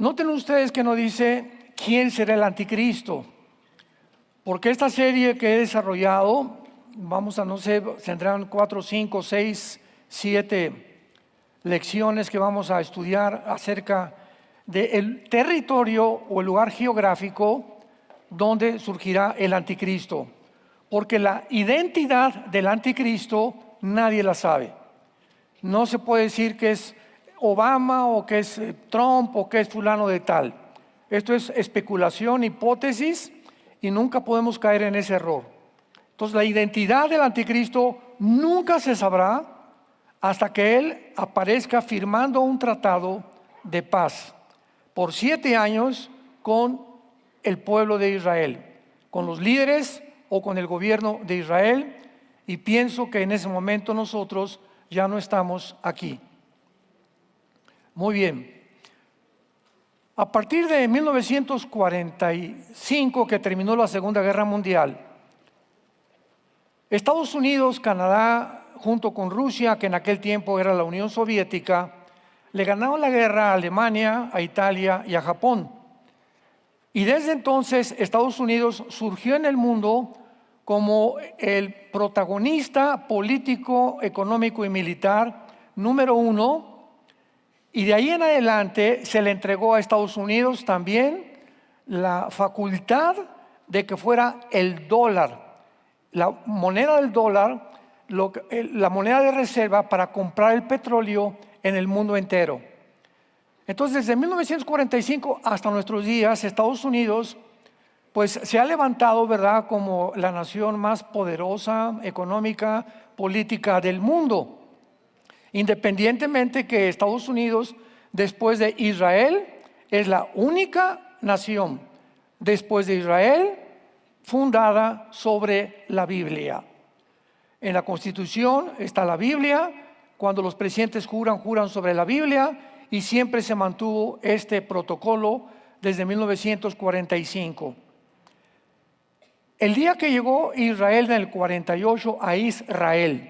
Noten ustedes que no dice quién será el anticristo, porque esta serie que he desarrollado, vamos a, no sé, tendrán 4, 5, 6, 7 lecciones que vamos a estudiar acerca del territorio o el lugar geográfico donde surgirá el anticristo, porque la identidad del anticristo nadie la sabe. No se puede decir que es Obama o que es Trump o que es fulano de tal. Esto es especulación, hipótesis, y nunca podemos caer en ese error. Entonces la identidad del anticristo nunca se sabrá hasta que él aparezca firmando un tratado de paz por 7 años con el pueblo de Israel, con los líderes o con el gobierno de Israel, y pienso que en ese momento nosotros ya no estamos aquí. Muy bien. A partir de 1945, que terminó la Segunda Guerra Mundial, Estados Unidos, Canadá, junto con Rusia, que en aquel tiempo era la Unión Soviética, le ganaron la guerra a Alemania, a Italia y a Japón. Y desde entonces Estados Unidos surgió en el mundo como el protagonista político, económico y militar número 1, y de ahí en adelante se le entregó a Estados Unidos también la facultad de que fuera el dólar, la moneda del dólar, la moneda de reserva para comprar el petróleo en el mundo entero. Entonces, desde 1945 hasta nuestros días, Estados Unidos pues se ha levantado, ¿verdad?, como la nación más poderosa, económica, política del mundo. Independientemente que Estados Unidos, después de Israel, es la única nación, después de Israel, fundada sobre la Biblia. En la Constitución está la Biblia. Cuando los presidentes juran sobre la Biblia, y siempre se mantuvo este protocolo desde 1945. El día que llegó Israel en el 48 a Israel,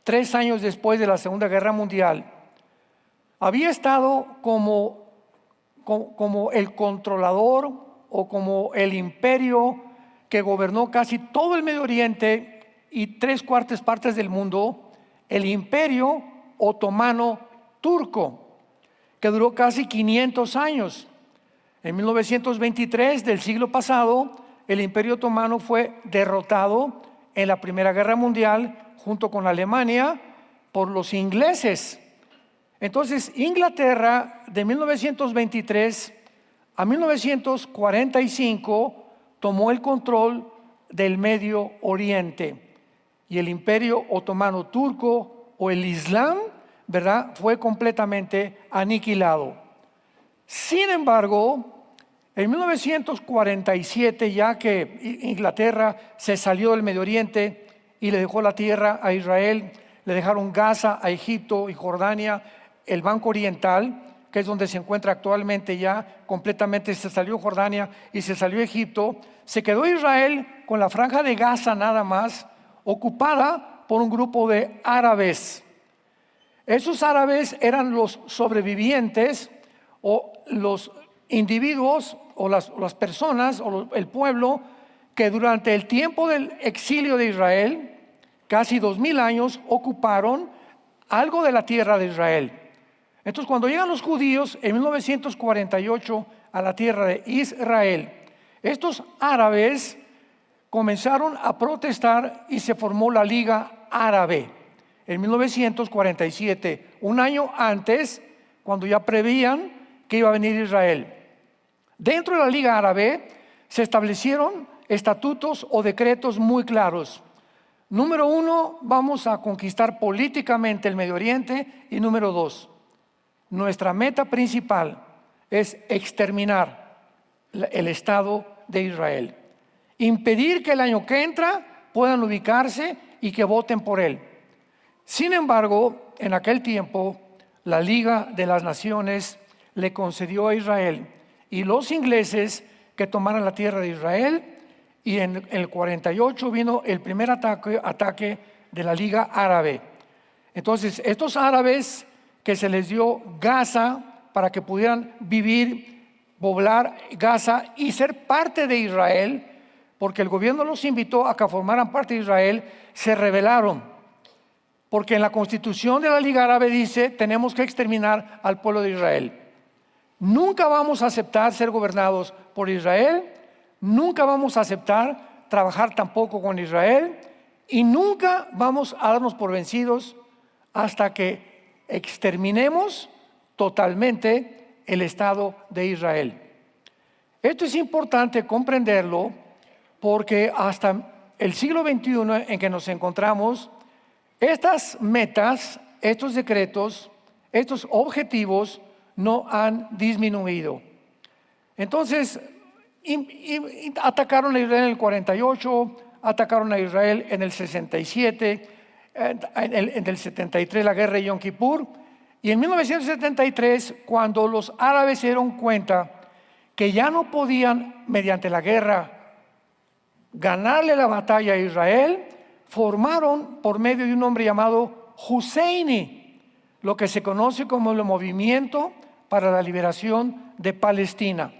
3 años después de la Segunda Guerra Mundial, había estado como el controlador o como el imperio que gobernó casi todo el Medio Oriente y 3/4 partes del mundo, el imperio otomano turco, que duró casi 500 años. En 1923 del siglo pasado, el Imperio Otomano fue derrotado en la Primera Guerra Mundial junto con Alemania por los ingleses. Entonces, Inglaterra de 1923 a 1945 tomó el control del Medio Oriente, y el Imperio Otomano turco o el Islam, ¿verdad?, fue completamente aniquilado. Sin embargo, en 1947, ya que Inglaterra se salió del Medio Oriente y le dejó la tierra a Israel, le dejaron Gaza a Egipto y Jordania, el Banco Oriental, que es donde se encuentra actualmente ya completamente, se salió Jordania y se salió Egipto, se quedó Israel con la franja de Gaza nada más, ocupada por un grupo de árabes. Esos árabes eran los sobrevivientes o los individuos o las personas o el pueblo que durante el tiempo del exilio de Israel, casi 2000 años, ocuparon algo de la tierra de Israel. Entonces, cuando llegan los judíos en 1948 a la tierra de Israel, estos árabes comenzaron a protestar y se formó la Liga Árabe en 1947, un año antes, cuando ya prevían que iba a venir Israel. Dentro de la Liga Árabe se establecieron estatutos o decretos muy claros. Número 1, vamos a conquistar políticamente el Medio Oriente, y número 2, nuestra meta principal es exterminar el Estado de Israel, impedir que el año que entra puedan ubicarse y que voten por él. Sin embargo, en aquel tiempo, la Liga de las Naciones le concedió a Israel y los ingleses que tomaran la tierra de Israel, y en el 48 vino el primer ataque de la Liga Árabe. Entonces, estos árabes que se les dio Gaza para que pudieran vivir poblar Gaza y ser parte de Israel, porque el gobierno los invitó a que formaran parte de Israel, se rebelaron. Porque en la Constitución de la Liga Árabe dice, tenemos que exterminar al pueblo de Israel. Nunca vamos a aceptar ser gobernados por Israel, nunca vamos a aceptar trabajar tampoco con Israel, y nunca vamos a darnos por vencidos hasta que exterminemos totalmente el Estado de Israel. Esto es importante comprenderlo porque hasta el siglo XXI en que nos encontramos, estas metas, estos decretos, estos objetivos no han disminuido. Entonces, atacaron a Israel en el 48, atacaron a Israel en el 67, en el 73 la guerra de Yom Kippur, y en 1973, cuando los árabes se dieron cuenta que ya no podían, mediante la guerra, ganarle la batalla a Israel, formaron por medio de un hombre llamado Husseini, lo que se conoce como el Movimiento para la Liberación de Palestina.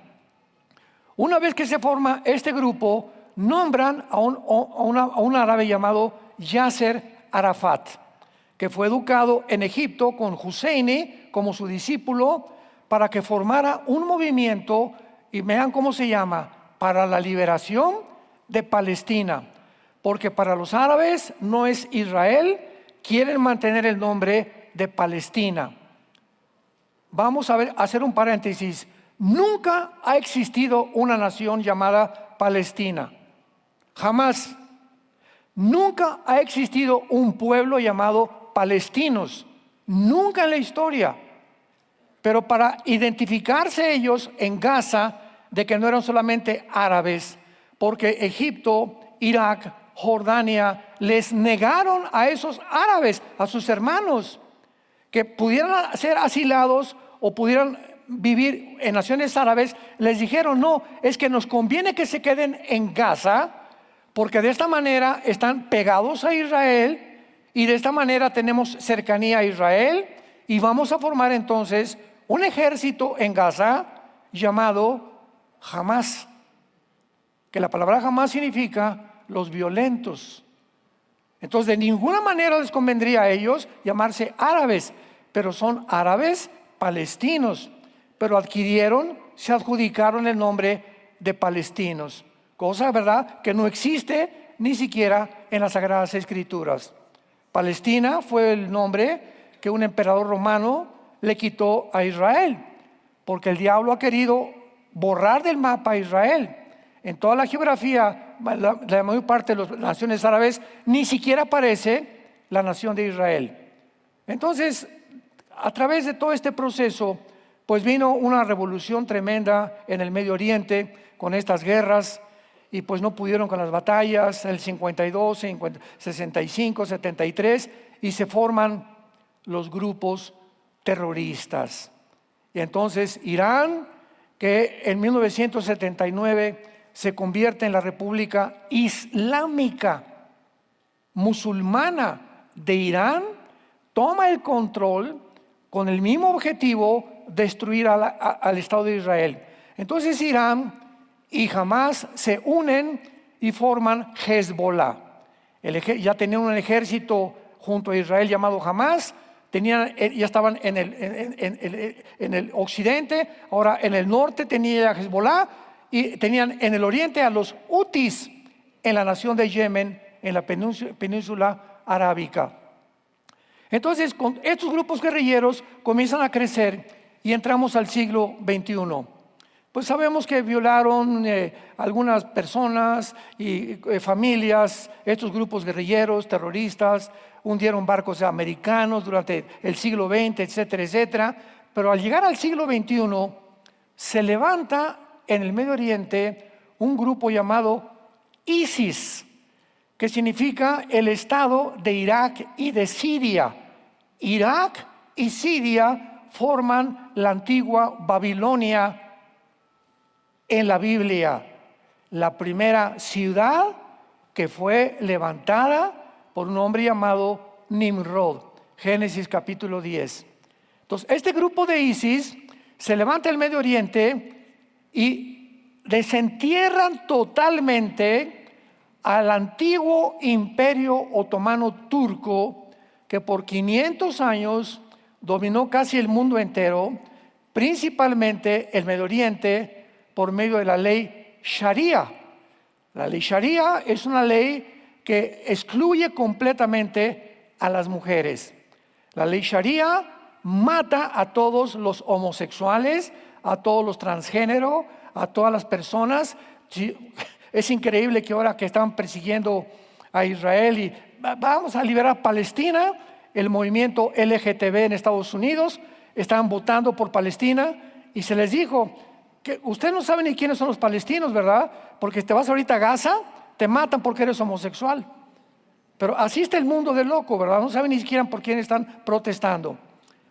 Una vez que se forma este grupo, nombran a un árabe llamado Yasser Arafat, que fue educado en Egipto con Husseini como su discípulo, para que formara un movimiento, y vean cómo se llama, para la liberación de Palestina. Porque para los árabes no es Israel, quieren mantener el nombre de Palestina. Vamos a hacer un paréntesis. Nunca ha existido una nación llamada Palestina. Jamás. Nunca ha existido un pueblo llamado palestinos. Nunca en la historia. Pero para identificarse ellos en Gaza de que no eran solamente árabes, porque Egipto, Irak, Jordania les negaron a esos árabes, a sus hermanos, que pudieran ser asilados o pudieran vivir en naciones árabes. Les dijeron, no, es que nos conviene que se queden en Gaza, porque de esta manera están pegados a Israel y de esta manera tenemos cercanía a Israel, y vamos a formar entonces un ejército en Gaza llamado Hamas, que la palabra Hamas significa los violentos. Entonces de ninguna manera les convendría a ellos llamarse árabes, pero son árabes palestinos, pero se adjudicaron el nombre de palestinos, cosa, ¿verdad?, que no existe ni siquiera en las Sagradas Escrituras. Palestina fue el nombre que un emperador romano le quitó a Israel, porque el diablo ha querido borrar del mapa a Israel. En toda la geografía, la mayor parte de las naciones árabes, ni siquiera aparece la nación de Israel. Entonces, a través de todo este proceso, pues vino una revolución tremenda en el Medio Oriente con estas guerras, y pues no pudieron con las batallas, el 52, 65, 73, y se forman los grupos terroristas. Y entonces Irán, que en 1979 se convierte en la República Islámica Musulmana de Irán, toma el control con el mismo objetivo, destruir al Estado de Israel. Entonces Irán y Hamas se unen y forman Hezbollah. Ya tenían un ejército junto a Israel llamado Hamas, ya estaban en el occidente, ahora en el norte tenía Hezbollah, y tenían en el oriente a los Hutis en la nación de Yemen, en la península arábica. Entonces, con estos grupos guerrilleros comienzan a crecer y entramos al siglo XXI. Pues sabemos que violaron algunas personas y familias, estos grupos guerrilleros, terroristas, hundieron barcos americanos durante el siglo XX, etcétera, etcétera. Pero al llegar al siglo XXI, se levanta en el Medio Oriente un grupo llamado ISIS, que significa el Estado de Irak y de Siria. Irak y Siria forman la antigua Babilonia en la Biblia, la primera ciudad que fue levantada por un hombre llamado Nimrod, Génesis capítulo 10. Entonces, este grupo de ISIS se levanta en el Medio Oriente y desentierran totalmente al antiguo imperio otomano turco que por 500 años dominó casi el mundo entero, principalmente el Medio Oriente, por medio de la ley Sharia. La ley Sharia es una ley que excluye completamente a las mujeres. La ley Sharia mata a todos los homosexuales, a todos los transgénero, a todas las personas. Es increíble que ahora que están persiguiendo a Israel y vamos a liberar Palestina, el movimiento LGTB en Estados Unidos estaban votando por Palestina y se les dijo que ustedes no saben ni quiénes son los palestinos, ¿verdad? Porque te vas ahorita a Gaza, te matan porque eres homosexual. Pero así está el mundo de loco, ¿verdad? No saben ni siquiera por quién están protestando.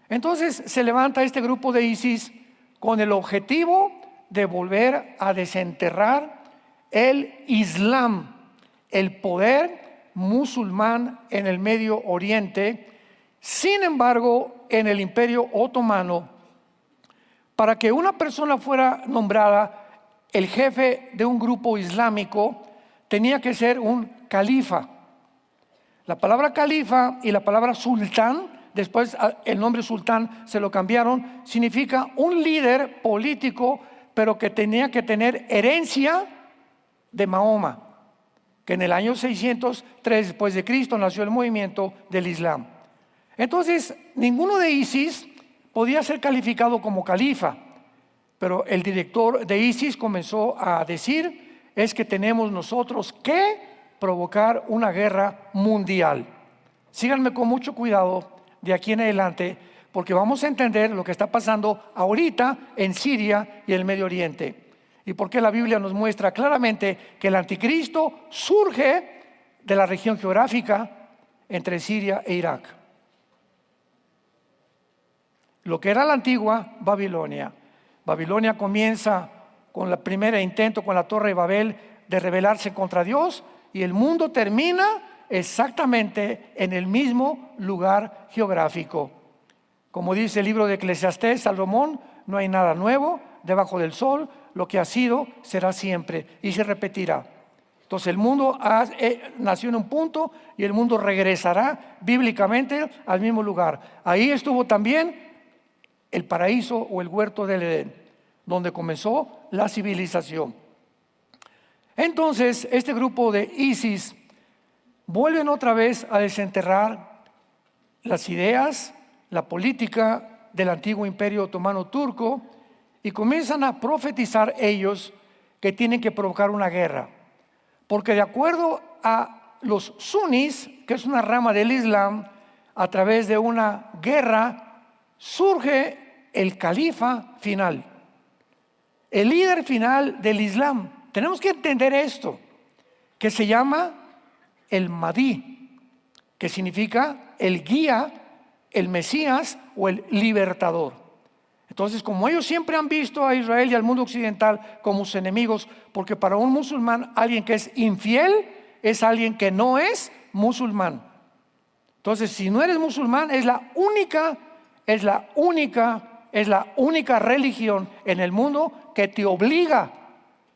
Entonces se levanta este grupo de ISIS con el objetivo de volver a desenterrar el Islam, el poder musulmán en el Medio Oriente. Sin embargo, en el Imperio Otomano, para que una persona fuera nombrada el jefe de un grupo islámico, tenía que ser un califa. La palabra califa y la palabra sultán, después el nombre sultán se lo cambiaron, significa un líder político, pero que tenía que tener herencia de Mahoma, que en el año 603 después de Cristo nació el movimiento del Islam. Entonces, ninguno de ISIS podía ser calificado como califa, pero el director de ISIS comenzó a decir, es que tenemos nosotros que provocar una guerra mundial. Síganme con mucho cuidado de aquí en adelante, porque vamos a entender lo que está pasando ahorita en Siria y el Medio Oriente, y porque la Biblia nos muestra claramente que el anticristo surge de la región geográfica entre Siria e Irak. Lo que era la antigua Babilonia. Babilonia comienza con el primer intento con la Torre de Babel de rebelarse contra Dios, y el mundo termina exactamente en el mismo lugar geográfico. Como dice el libro de Eclesiastés, Salomón, no hay nada nuevo debajo del sol, lo que ha sido será siempre y se repetirá. Entonces el mundo nació en un punto y el mundo regresará bíblicamente al mismo lugar. Ahí estuvo también el paraíso o el huerto del Edén, donde comenzó la civilización. Entonces este grupo de ISIS vuelven otra vez a desenterrar las ideas, la política del antiguo imperio otomano turco, y comienzan a profetizar ellos que tienen que provocar una guerra. Porque de acuerdo a los sunis, que es una rama del Islam, a través de una guerra surge el califa final, el líder final del Islam. Tenemos que entender esto, que se llama el Mahdi, que significa el guía, el Mesías o el libertador. Entonces, como ellos siempre han visto a Israel y al mundo occidental como sus enemigos, porque para un musulmán alguien que es infiel es alguien que no es musulmán. Entonces, si no eres musulmán, es la única religión en el mundo que te obliga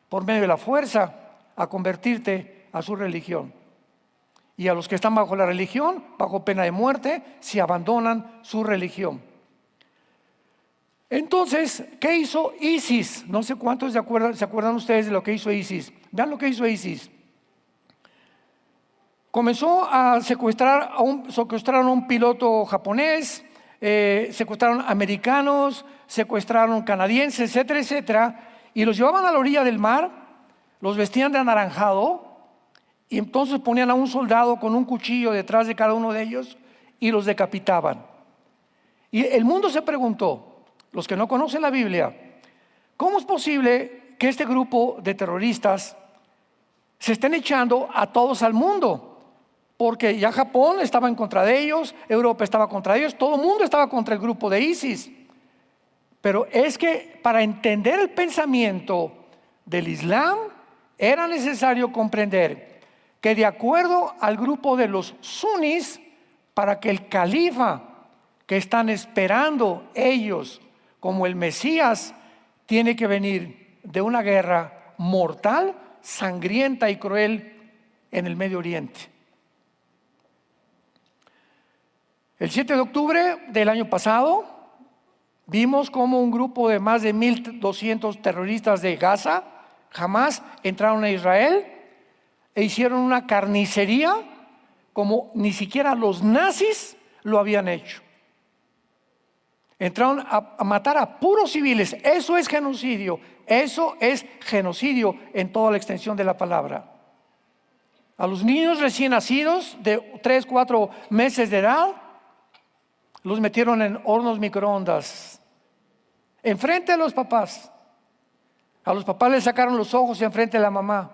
por medio de la fuerza a convertirte a su religión. Y a los que están bajo la religión, bajo pena de muerte, si abandonan su religión. Entonces, ¿qué hizo ISIS? No sé cuántos se acuerdan ustedes de lo que hizo ISIS. Vean lo que hizo ISIS. Comenzó a secuestraron a un piloto japonés, secuestraron americanos, secuestraron canadienses, etcétera, etcétera, y los llevaban a la orilla del mar, los vestían de anaranjado, y entonces ponían a un soldado con un cuchillo detrás de cada uno de ellos y los decapitaban. Y el mundo se preguntó, los que no conocen la Biblia, ¿cómo es posible que este grupo de terroristas se estén echando a todos al mundo? Porque ya Japón estaba en contra de ellos, Europa estaba contra ellos, todo el mundo estaba contra el grupo de ISIS. Pero es que para entender el pensamiento del Islam era necesario comprender que de acuerdo al grupo de los sunis, para que el califa que están esperando ellos como el Mesías tiene que venir de una guerra mortal, sangrienta y cruel en el Medio Oriente. El 7 de octubre del año pasado vimos cómo un grupo de más de 1,200 terroristas de Gaza, Hamas, entraron a Israel e hicieron una carnicería como ni siquiera los nazis lo habían hecho. Entraron a matar a puros civiles. Eso es genocidio. Eso es genocidio en toda la extensión de la palabra. A los niños recién nacidos de 3, 4 meses de edad los metieron en hornos microondas enfrente de los papás. A los papás les sacaron los ojos enfrente de la mamá.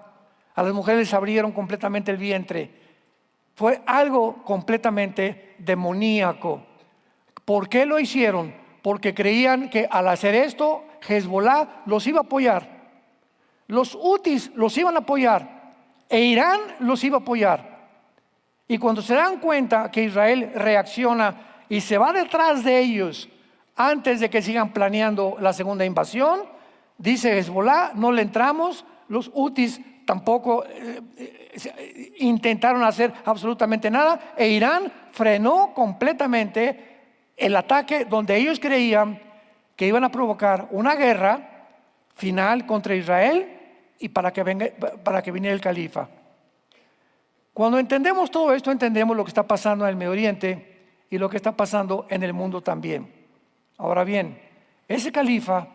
A las mujeres les abrieron completamente el vientre. Fue algo completamente demoníaco. ¿Por qué lo hicieron? Porque creían que al hacer esto Hezbollah los iba a apoyar, los hutis los iban a apoyar e Irán los iba a apoyar. Y cuando se dan cuenta que Israel reacciona y se va detrás de ellos antes de que sigan planeando la segunda invasión, dice Hezbollah: no le entramos. Los hutis tampoco intentaron hacer absolutamente nada, e Irán frenó completamente el ataque donde ellos creían que iban a provocar una guerra final contra Israel y para que viniera el califa. Cuando entendemos todo esto, entendemos lo que está pasando en el Medio Oriente y lo que está pasando en el mundo también. Ahora bien, ese califa,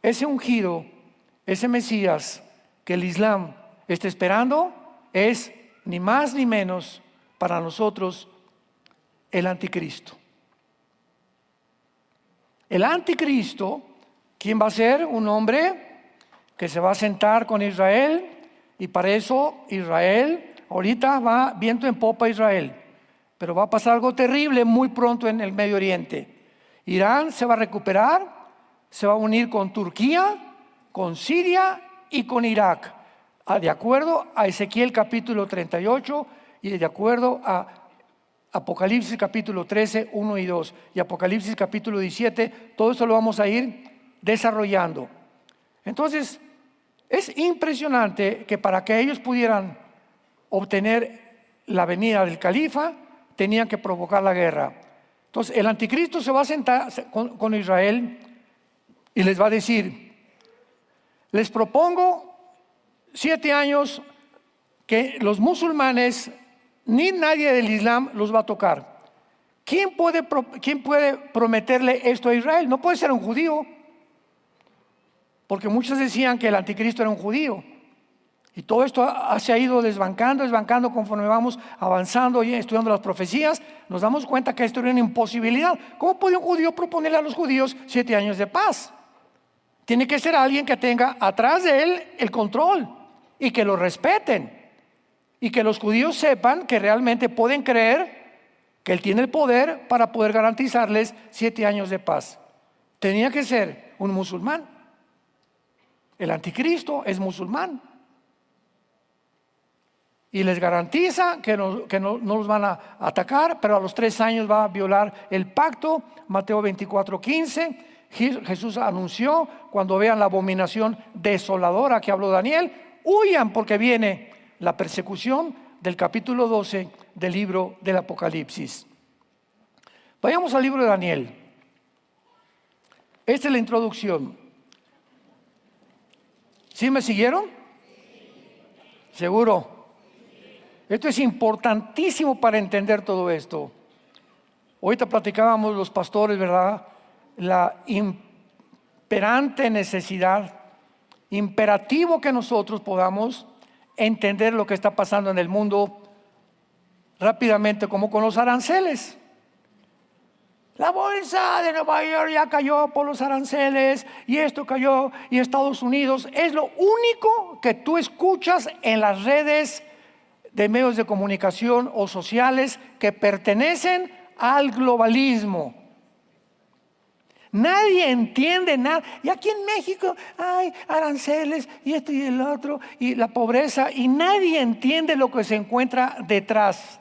ese ungido, ese Mesías que el Islam está esperando, es ni más ni menos para nosotros el anticristo. El anticristo, ¿quién va a ser? Un hombre que se va a sentar con Israel, y para eso Israel, ahorita va viento en popa Israel, pero va a pasar algo terrible muy pronto en el Medio Oriente. Irán se va a recuperar, se va a unir con Turquía, con Siria y con Irak, de acuerdo a Ezequiel capítulo 38 y de acuerdo a Apocalipsis capítulo 13, 1 y 2 y Apocalipsis capítulo 17. Todo esto lo vamos a ir desarrollando. Entonces, es impresionante que para que ellos pudieran obtener la venida del califa, tenían que provocar la guerra. Entonces, el anticristo se va a sentar con Israel y les va a decir: les propongo 7 años que los musulmanes ni nadie del Islam los va a tocar. ¿Quién puede prometerle esto a Israel? No puede ser un judío, porque muchos decían que el anticristo era un judío. Y todo esto se ha ido desbancando conforme vamos avanzando y estudiando las profecías. Nos damos cuenta que esto era una imposibilidad. ¿Cómo puede un judío proponerle a los judíos 7 años de paz? Tiene que ser alguien que tenga atrás de él el control y que lo respeten. Y que los judíos sepan que realmente pueden creer que él tiene el poder para poder garantizarles 7 años de paz. Tenía que ser un musulmán. El anticristo es musulmán. Y les garantiza que no los van a atacar, pero a los 3 años va a violar el pacto. Mateo 24:15. Jesús anunció: cuando vean la abominación desoladora que habló Daniel, huyan porque viene la persecución, del capítulo 12 del libro del Apocalipsis. Vayamos al libro de Daniel. Esta es la introducción. ¿Sí me siguieron? ¿Seguro? Esto es importantísimo para entender todo esto. Ahorita platicábamos los pastores, ¿verdad? La imperante necesidad, imperativo que nosotros podamos entender lo que está pasando en el mundo rápidamente, como con los aranceles. La bolsa de Nueva York ya cayó por los aranceles, y esto cayó, y Estados Unidos. Es lo único que tú escuchas en las redes de medios de comunicación o sociales que pertenecen al globalismo. Nadie entiende nada. Y aquí en México hay aranceles y esto y el otro y la pobreza, y nadie entiende lo que se encuentra detrás.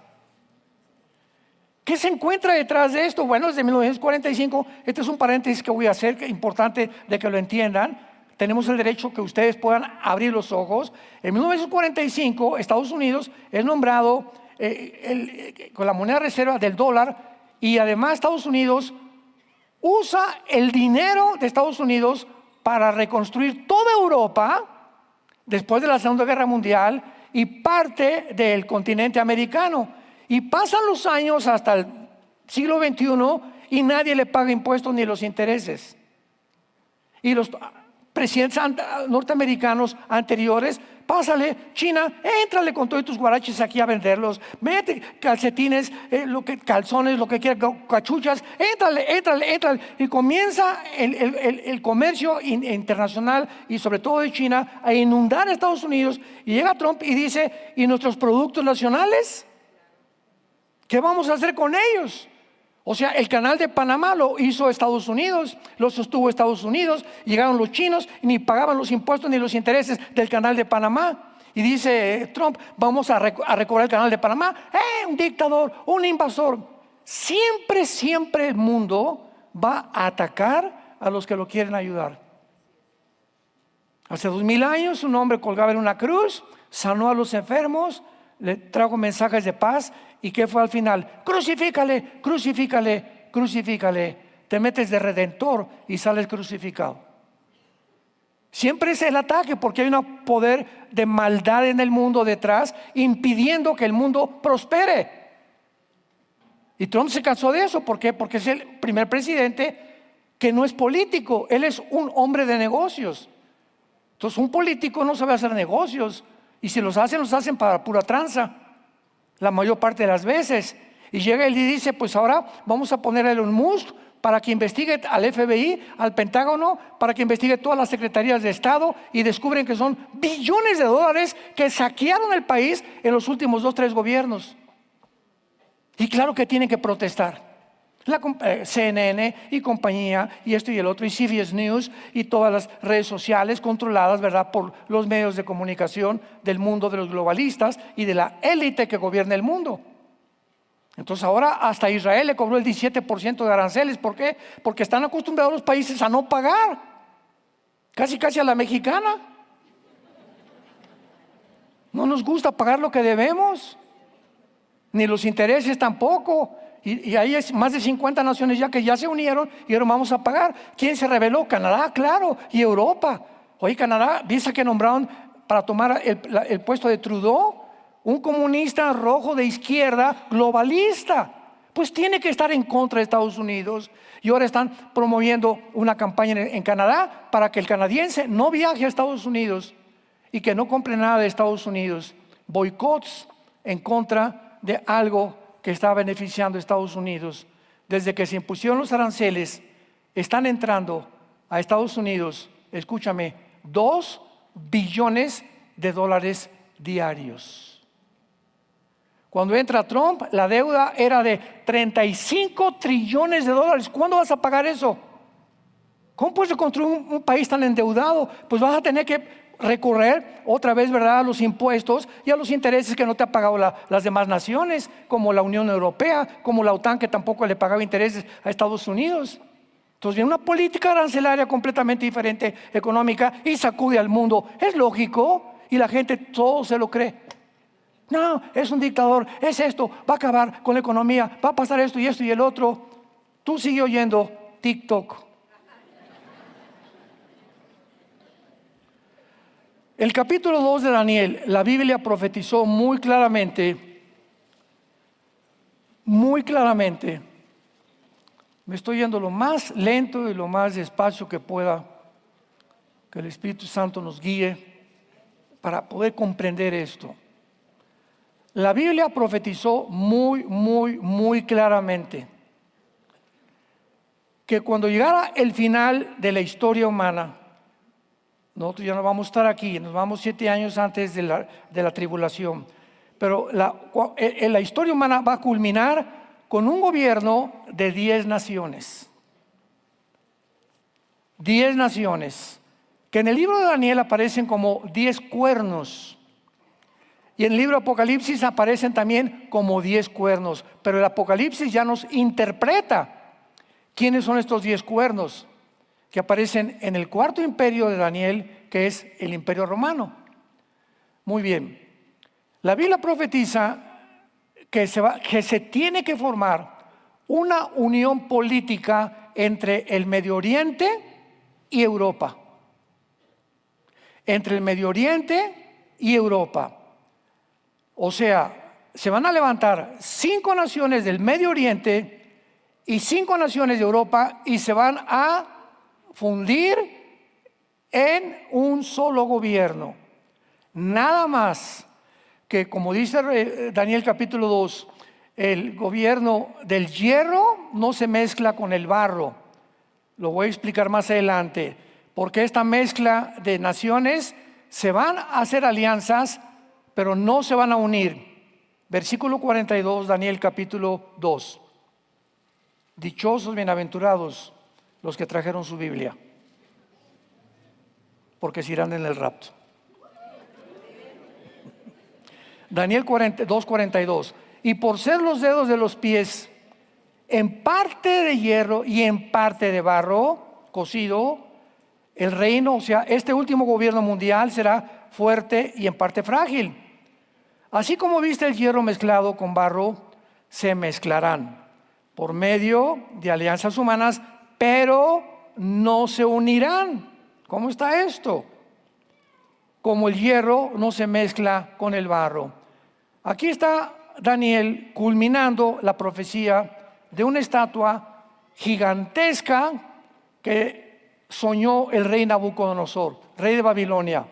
¿Qué se encuentra detrás de esto? Bueno, desde 1945, este es un paréntesis que voy a hacer, que es importante de que lo entiendan. tenemos el derecho que ustedes puedan abrir los ojos. En 1945, Estados Unidos es nombrado con la moneda reserva del dólar, y además Estados Unidos usa el dinero de Estados Unidos para reconstruir toda Europa después de la Segunda Guerra Mundial y parte del continente americano. Y pasan los años hasta el siglo XXI y nadie le paga impuestos ni los intereses. Y los presidentes norteamericanos anteriores, pásale, China, éntrale con todos tus guaraches aquí a venderlos, mete calcetines, calzones, lo que quieras, cachuchas, éntrale. Y comienza el comercio internacional y sobre todo de China a inundar a Estados Unidos. Y llega Trump y dice, ¿y nuestros productos nacionales? ¿Qué vamos a hacer con ellos? O sea, el canal de Panamá lo hizo Estados Unidos, lo sostuvo Estados Unidos, llegaron los chinos y ni pagaban los impuestos ni los intereses del canal de Panamá. Y dice Trump, vamos a recobrar el canal de Panamá. Un dictador, un invasor. Siempre el mundo va a atacar a los que lo quieren ayudar. Hace 2000 años un hombre colgaba en una cruz, sanó a los enfermos, le trajo mensajes de paz. ¿Y qué fue al final? Crucifícale. Te metes de redentor y sales crucificado. Siempre es el ataque, porque hay un poder de maldad en el mundo detrás, impidiendo que el mundo prospere. Y Trump se cansó de eso. ¿Por qué? Porque es el primer presidente que no es político. Él es un hombre de negocios. Entonces un político no sabe hacer negocios, y si los hacen para pura tranza la mayor parte de las veces. Y llega él y dice, pues ahora vamos a poner a Elon Musk para que investigue al FBI, al Pentágono, para que investigue todas las secretarías de Estado, y descubren que son billones de dólares que saquearon el país en los últimos 2-3 gobiernos. Y claro que tienen que protestar. La CNN y compañía, y esto y el otro, y CBS News, y todas las redes sociales controladas, ¿verdad?, por los medios de comunicación del mundo de los globalistas y de la élite que gobierna el mundo. Entonces ahora hasta Israel le cobró el 17% de aranceles. ¿Por qué? Porque están acostumbrados los países a no pagar, casi a la mexicana. No nos gusta pagar lo que debemos, ni los intereses tampoco. Y ahí hay más de 50 naciones ya que ya se unieron y ahora vamos a pagar. ¿Quién se rebeló? Canadá, claro, y Europa. Oye, Canadá, ¿viste que nombraron para tomar el puesto de Trudeau? Un comunista rojo de izquierda, globalista. Pues tiene que estar en contra de Estados Unidos. Y ahora están promoviendo una campaña en Canadá para que el canadiense no viaje a Estados Unidos y que no compre nada de Estados Unidos. Boicots en contra de algo que está beneficiando a Estados Unidos. Desde que se impusieron los aranceles, están entrando a Estados Unidos, escúchame, $2 billones diarios. Cuando entra Trump, la deuda era de 35 trillones de dólares. ¿Cuándo vas a pagar eso? ¿Cómo puedes reconstruir un país tan endeudado? Pues vas a tener que recorrer otra vez, ¿verdad?, a los impuestos y a los intereses que no te ha pagado las demás naciones, como la Unión Europea, como la OTAN, que tampoco le pagaba intereses a Estados Unidos. Entonces viene una política arancelaria completamente diferente, económica, y sacude al mundo. Es lógico, y la gente todo se lo cree. No, es un dictador, es esto, va a acabar con la economía, va a pasar esto y el otro. Tú sigue oyendo TikTok. El capítulo 2 de Daniel, la Biblia profetizó muy claramente, me estoy yendo lo más lento y lo más despacio que pueda, que el Espíritu Santo nos guíe para poder comprender esto. La Biblia profetizó muy claramente que cuando llegara el final de la historia humana, nosotros ya no vamos a estar aquí, nos vamos 7 años antes de la tribulación. Pero la historia humana va a culminar con un gobierno de 10 naciones. 10 naciones, que en el libro de Daniel aparecen como 10 cuernos. Y en el libro de Apocalipsis aparecen también como 10 cuernos. Pero el Apocalipsis ya nos interpreta quiénes son estos 10 cuernos. que aparecen en el cuarto imperio de Daniel, que es el Imperio Romano. Muy bien. La Biblia profetiza que se tiene que formar una unión política entre el Medio Oriente y Europa. Entre el Medio Oriente y Europa. O sea, se van a levantar 5 naciones del Medio Oriente y 5 naciones de Europa y se van a fundir en un solo gobierno. Nada más que, como dice Daniel capítulo 2, el gobierno del hierro no se mezcla con el barro. Lo voy a explicar más adelante, porque esta mezcla de naciones se van a hacer alianzas, pero no se van a unir. Versículo 42, Daniel capítulo 2. Dichosos, bienaventurados los que trajeron su Biblia, porque se irán en el rapto. Daniel 2:42. Y por ser los dedos de los pies en parte de hierro y en parte de barro cocido, el reino, o sea, este último gobierno mundial será fuerte y en parte frágil. Así como viste el hierro mezclado con barro, se mezclarán por medio de alianzas humanas, pero no se unirán. ¿Cómo está esto? Como el hierro no se mezcla con el barro. Aquí está Daniel culminando la profecía de una estatua gigantesca que soñó el rey Nabucodonosor, rey de Babilonia.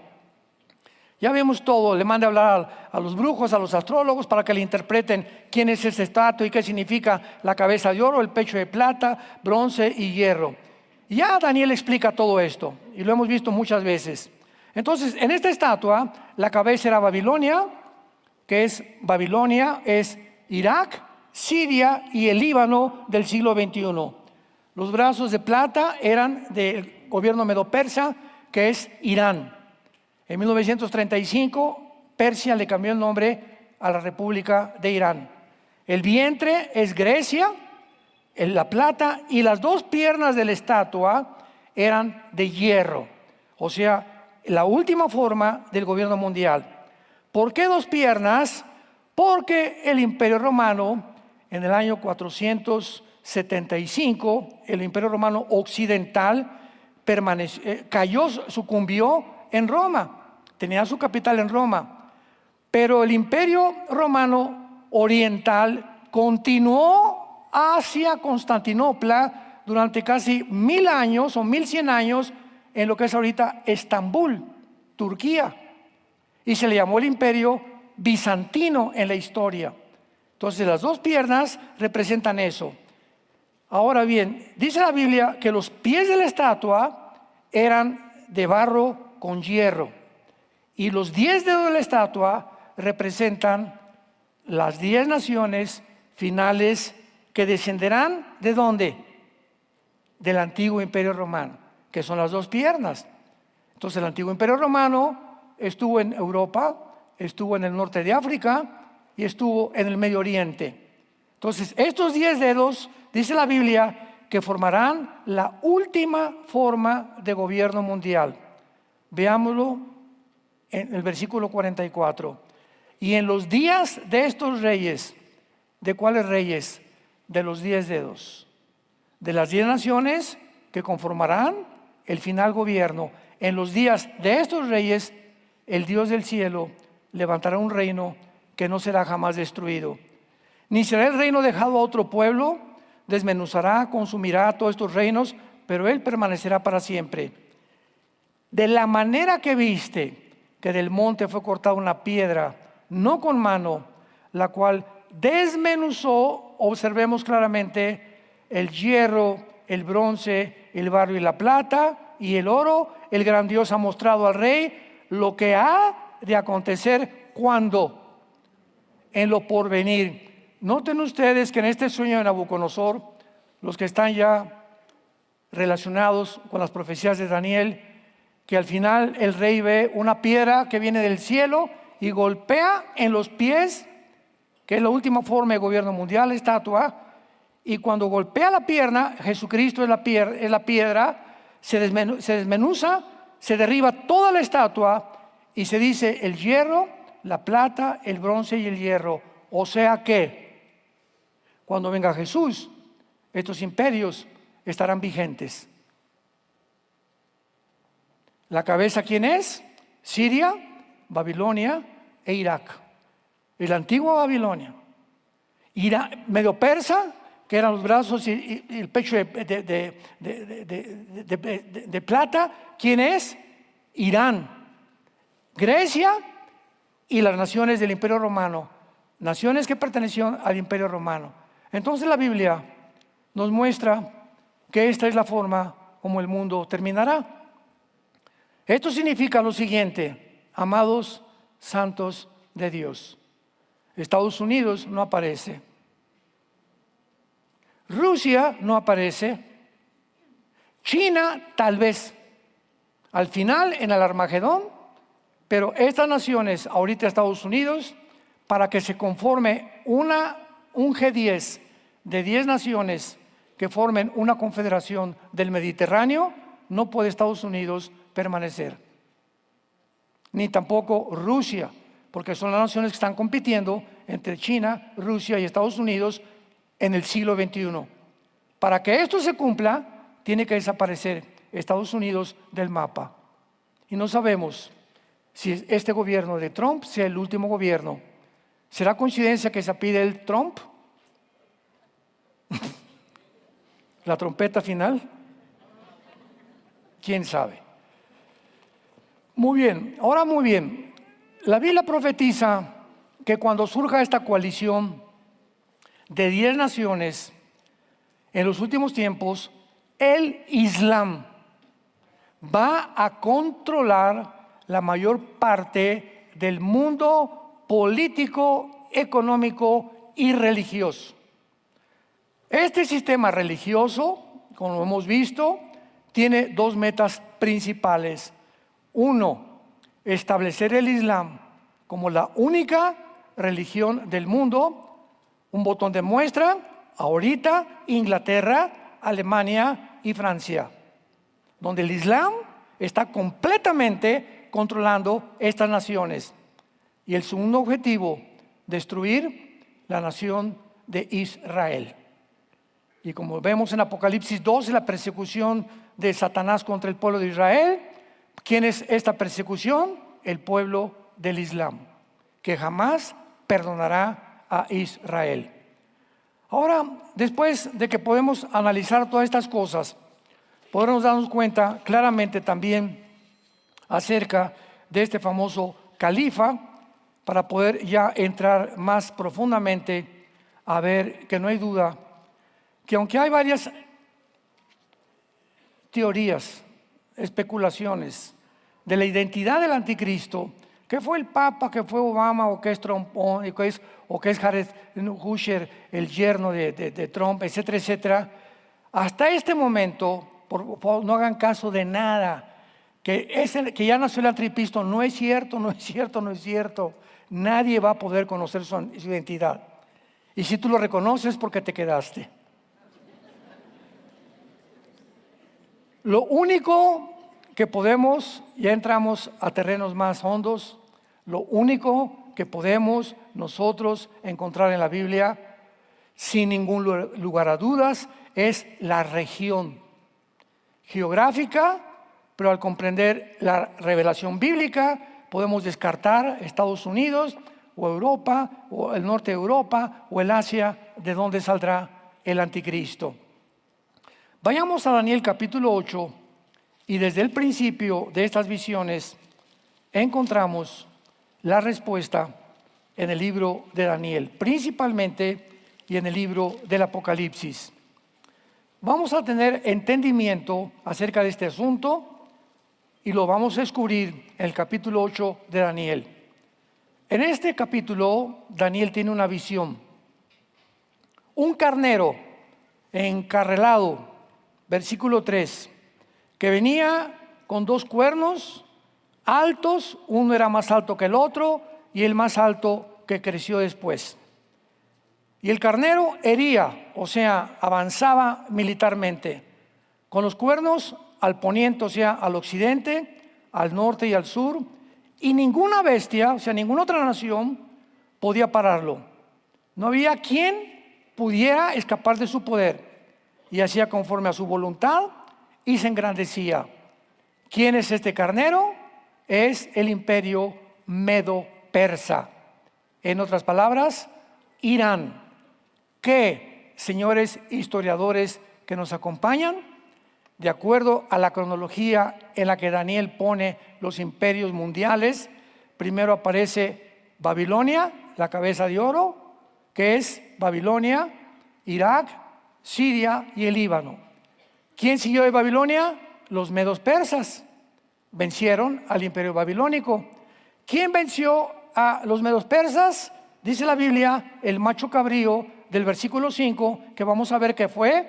Ya vemos todo, le manda a hablar a los brujos, a los astrólogos, para que le interpreten quién es esa estatua y qué significa la cabeza de oro, el pecho de plata, bronce y hierro. Y ya Daniel explica todo esto, y lo hemos visto muchas veces. Entonces, en esta estatua, la cabeza era Babilonia, que es Babilonia, es Irak, Siria y el Líbano del siglo XXI. Los brazos de plata eran del gobierno medo-persa, que es Irán. En 1935, Persia le cambió el nombre a la República de Irán. El vientre es Grecia, la plata, y las 2 piernas de la estatua eran de hierro. O sea, la última forma del gobierno mundial. ¿Por qué 2 piernas? Porque el Imperio Romano, en el año 475, el Imperio Romano occidental sucumbió en Roma. Tenía su capital en Roma. Pero el Imperio Romano oriental continuó hacia Constantinopla durante casi 1000 años o 1100 años en lo que es ahorita Estambul, Turquía. Y se le llamó el Imperio Bizantino en la historia. Entonces las 2 piernas representan eso. Ahora bien, dice la Biblia que los pies de la estatua eran de barro con hierro. Y los 10 dedos de la estatua representan las 10 naciones finales que descenderán ¿de dónde? Del antiguo Imperio Romano, que son las 2 piernas. Entonces el antiguo Imperio Romano estuvo en Europa, estuvo en el norte de África y estuvo en el Medio Oriente. Entonces, estos 10 dedos, dice la Biblia, que formarán la última forma de gobierno mundial. Veámoslo en el versículo 44. Y en los días de estos reyes, ¿de cuáles reyes? De los 10 dedos. De las 10 naciones que conformarán el final gobierno. En los días de estos reyes, el Dios del cielo levantará un reino que no será jamás destruido. Ni será el reino dejado a otro pueblo, desmenuzará, consumirá todos estos reinos, pero él permanecerá para siempre. De la manera que viste que del monte fue cortada una piedra, no con mano, la cual desmenuzó, observemos claramente, el hierro, el bronce, el barro y la plata y el oro, el gran Dios ha mostrado al rey lo que ha de acontecer cuando, en lo porvenir. Noten ustedes que en este sueño de Nabucodonosor, los que están ya relacionados con las profecías de Daniel, que al final el rey ve una piedra que viene del cielo y golpea en los pies, que es la última forma de gobierno mundial, estatua, y cuando golpea la pierna, Jesucristo es la piedra, se desmenuza, se derriba toda la estatua y se dice el hierro, la plata, el bronce y el hierro. O sea que cuando venga Jesús, estos imperios estarán vigentes. ¿La cabeza quién es? Siria, Babilonia e Irak. Es la antigua Babilonia. Medio persa, que eran los brazos y el pecho de plata. ¿Quién es? Irán. Grecia y las naciones del Imperio Romano. Naciones que pertenecían al Imperio Romano. Entonces la Biblia nos muestra que esta es la forma como el mundo terminará. Esto significa lo siguiente, amados santos de Dios. Estados Unidos no aparece. Rusia no aparece. China tal vez. Al final, en el Armagedón. Pero estas naciones, ahorita Estados Unidos, para que se conforme un G10 de 10 naciones que formen una confederación del Mediterráneo, no puede Estados Unidos permanecer. Ni tampoco Rusia, porque son las naciones que están compitiendo entre China, Rusia y Estados Unidos en el siglo XXI. Para que esto se cumpla, tiene que desaparecer Estados Unidos del mapa. Y no sabemos si este gobierno de Trump sea el último gobierno. ¿Será coincidencia que se pide el Trump? ¿La trompeta final? ¿Quién sabe? Muy bien, ahora muy bien. La Biblia profetiza que cuando surja esta coalición de 10 naciones, en los últimos tiempos, el Islam va a controlar la mayor parte del mundo político, económico y religioso. Este sistema religioso, como hemos visto, tiene dos metas principales. Uno, establecer el Islam como la única religión del mundo. Un botón de muestra, ahorita Inglaterra, Alemania y Francia, donde el Islam está completamente controlando estas naciones. Y el segundo objetivo, destruir la nación de Israel. Y como vemos en Apocalipsis 12, la persecución de Satanás contra el pueblo de Israel. ¿Quién es esta persecución? El pueblo del Islam, que jamás perdonará a Israel. Ahora, después de que podemos analizar todas estas cosas, podremos darnos cuenta claramente también acerca de este famoso califa, para poder ya entrar más profundamente a ver que no hay duda que aunque hay varias teorías, especulaciones de la identidad del anticristo, que fue el Papa, que fue Obama, o que es Trump, o que es Jared Kushner, el yerno de Trump, etcétera, etcétera. Hasta este momento, por favor, no hagan caso de nada. Que ya nació el anticristo, no es cierto, no es cierto, no es cierto. Nadie va a poder conocer su identidad. Y si tú lo reconoces, porque te quedaste. Lo único que podemos, ya entramos a terrenos más hondos, lo único que podemos nosotros encontrar en la Biblia, sin ningún lugar a dudas, es la región geográfica, pero al comprender la revelación bíblica, podemos descartar Estados Unidos, o Europa, o el norte de Europa, o el Asia, de donde saldrá el anticristo. Vayamos a Daniel capítulo 8, y desde el principio de estas visiones encontramos la respuesta en el libro de Daniel, principalmente, y en el libro del Apocalipsis. Vamos a tener entendimiento acerca de este asunto y lo vamos a descubrir en el capítulo 8 de Daniel. En este capítulo, Daniel tiene una visión. Un carnero encarrelado, versículo 3, que venía con dos cuernos altos, uno era más alto que el otro y el más alto que creció después. Y el carnero hería, o sea, avanzaba militarmente. Con los cuernos al poniente, o sea, al occidente, al norte y al sur, y ninguna bestia, o sea, ninguna otra nación podía pararlo. No había quien pudiera escapar de su poder, y hacía conforme a su voluntad y se engrandecía. ¿Quién es este carnero? Es el imperio medo-persa. En otras palabras, Irán. Que, señores historiadores que nos acompañan, de acuerdo a la cronología en la que Daniel pone los imperios mundiales, primero aparece Babilonia, la cabeza de oro, que es Babilonia, Irak, Siria y el Líbano. ¿Quién siguió de Babilonia? Los medos persas. Vencieron al imperio babilónico. ¿Quién venció a los medos persas? Dice la Biblia, el macho cabrío del versículo 5, que vamos a ver que fue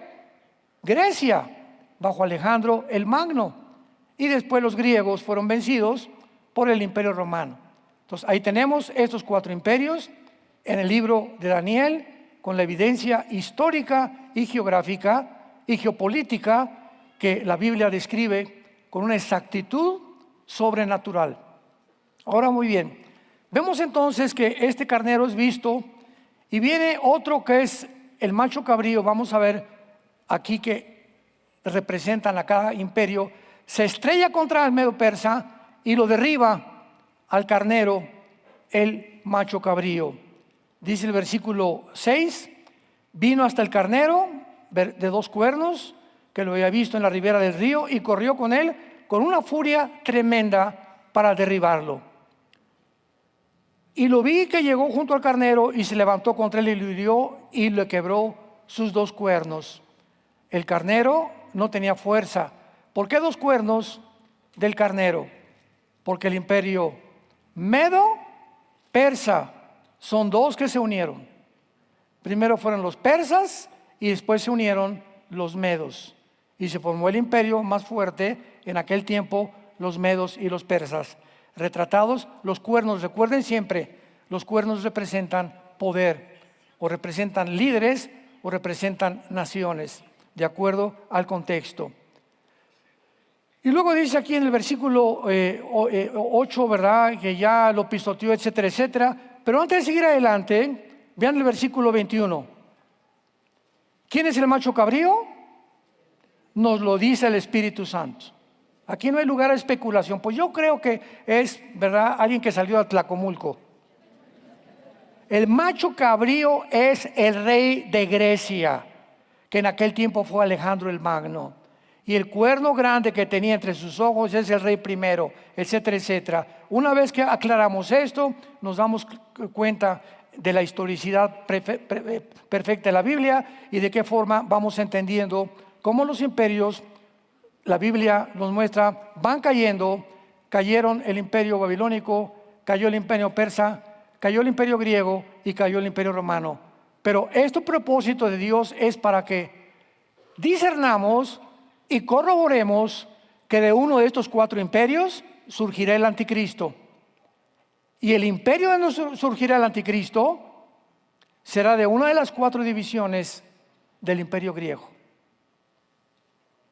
Grecia, bajo Alejandro el Magno. Y después los griegos fueron vencidos por el imperio romano. Entonces ahí tenemos estos 4 imperios en el libro de Daniel, con la evidencia histórica y geográfica y geopolítica que la Biblia describe con una exactitud sobrenatural. Ahora muy bien, vemos entonces que este carnero es visto y viene otro que es el macho cabrío. Vamos a ver aquí que representan a cada imperio. Se estrella contra el medo persa y lo derriba al carnero, el macho cabrío. Dice el versículo 6, vino hasta el carnero de 2 cuernos, que lo había visto en la ribera del río, y corrió con él con una furia tremenda para derribarlo. Y lo vi que llegó junto al carnero y se levantó contra él y lo hirió y le quebró sus 2 cuernos. El carnero no tenía fuerza. ¿Por qué 2 cuernos del carnero? Porque el imperio medo-persa son 2 que se unieron. Primero fueron los persas y después se unieron los medos. Y se formó el imperio más fuerte en aquel tiempo, los medos y los persas. Retratados los cuernos, recuerden siempre, los cuernos representan poder, o representan líderes, o representan naciones, de acuerdo al contexto. Y luego dice aquí en el versículo 8, ¿verdad? Que ya lo pisoteó, etcétera, etcétera. Pero antes de seguir adelante, vean el versículo 21. ¿Quién es el macho cabrío? Nos lo dice el Espíritu Santo. Aquí no hay lugar a especulación. Pues yo creo que es, ¿verdad?, alguien que salió de Tlacomulco. El macho cabrío es el rey de Grecia, que en aquel tiempo fue Alejandro el Magno. Y el cuerno grande que tenía entre sus ojos es el rey primero, etcétera, etcétera. Una vez que aclaramos esto, nos damos cuenta de la historicidad perfecta de la Biblia y de qué forma vamos entendiendo cómo los imperios, la Biblia nos muestra, van cayendo. Cayeron el imperio babilónico, cayó el imperio persa, cayó el imperio griego y cayó el imperio romano. Pero este propósito de Dios es para que discernamos y corroboremos que de uno de estos 4 imperios surgirá el anticristo. Y el imperio donde surgirá el anticristo será de una de las 4 divisiones del imperio griego.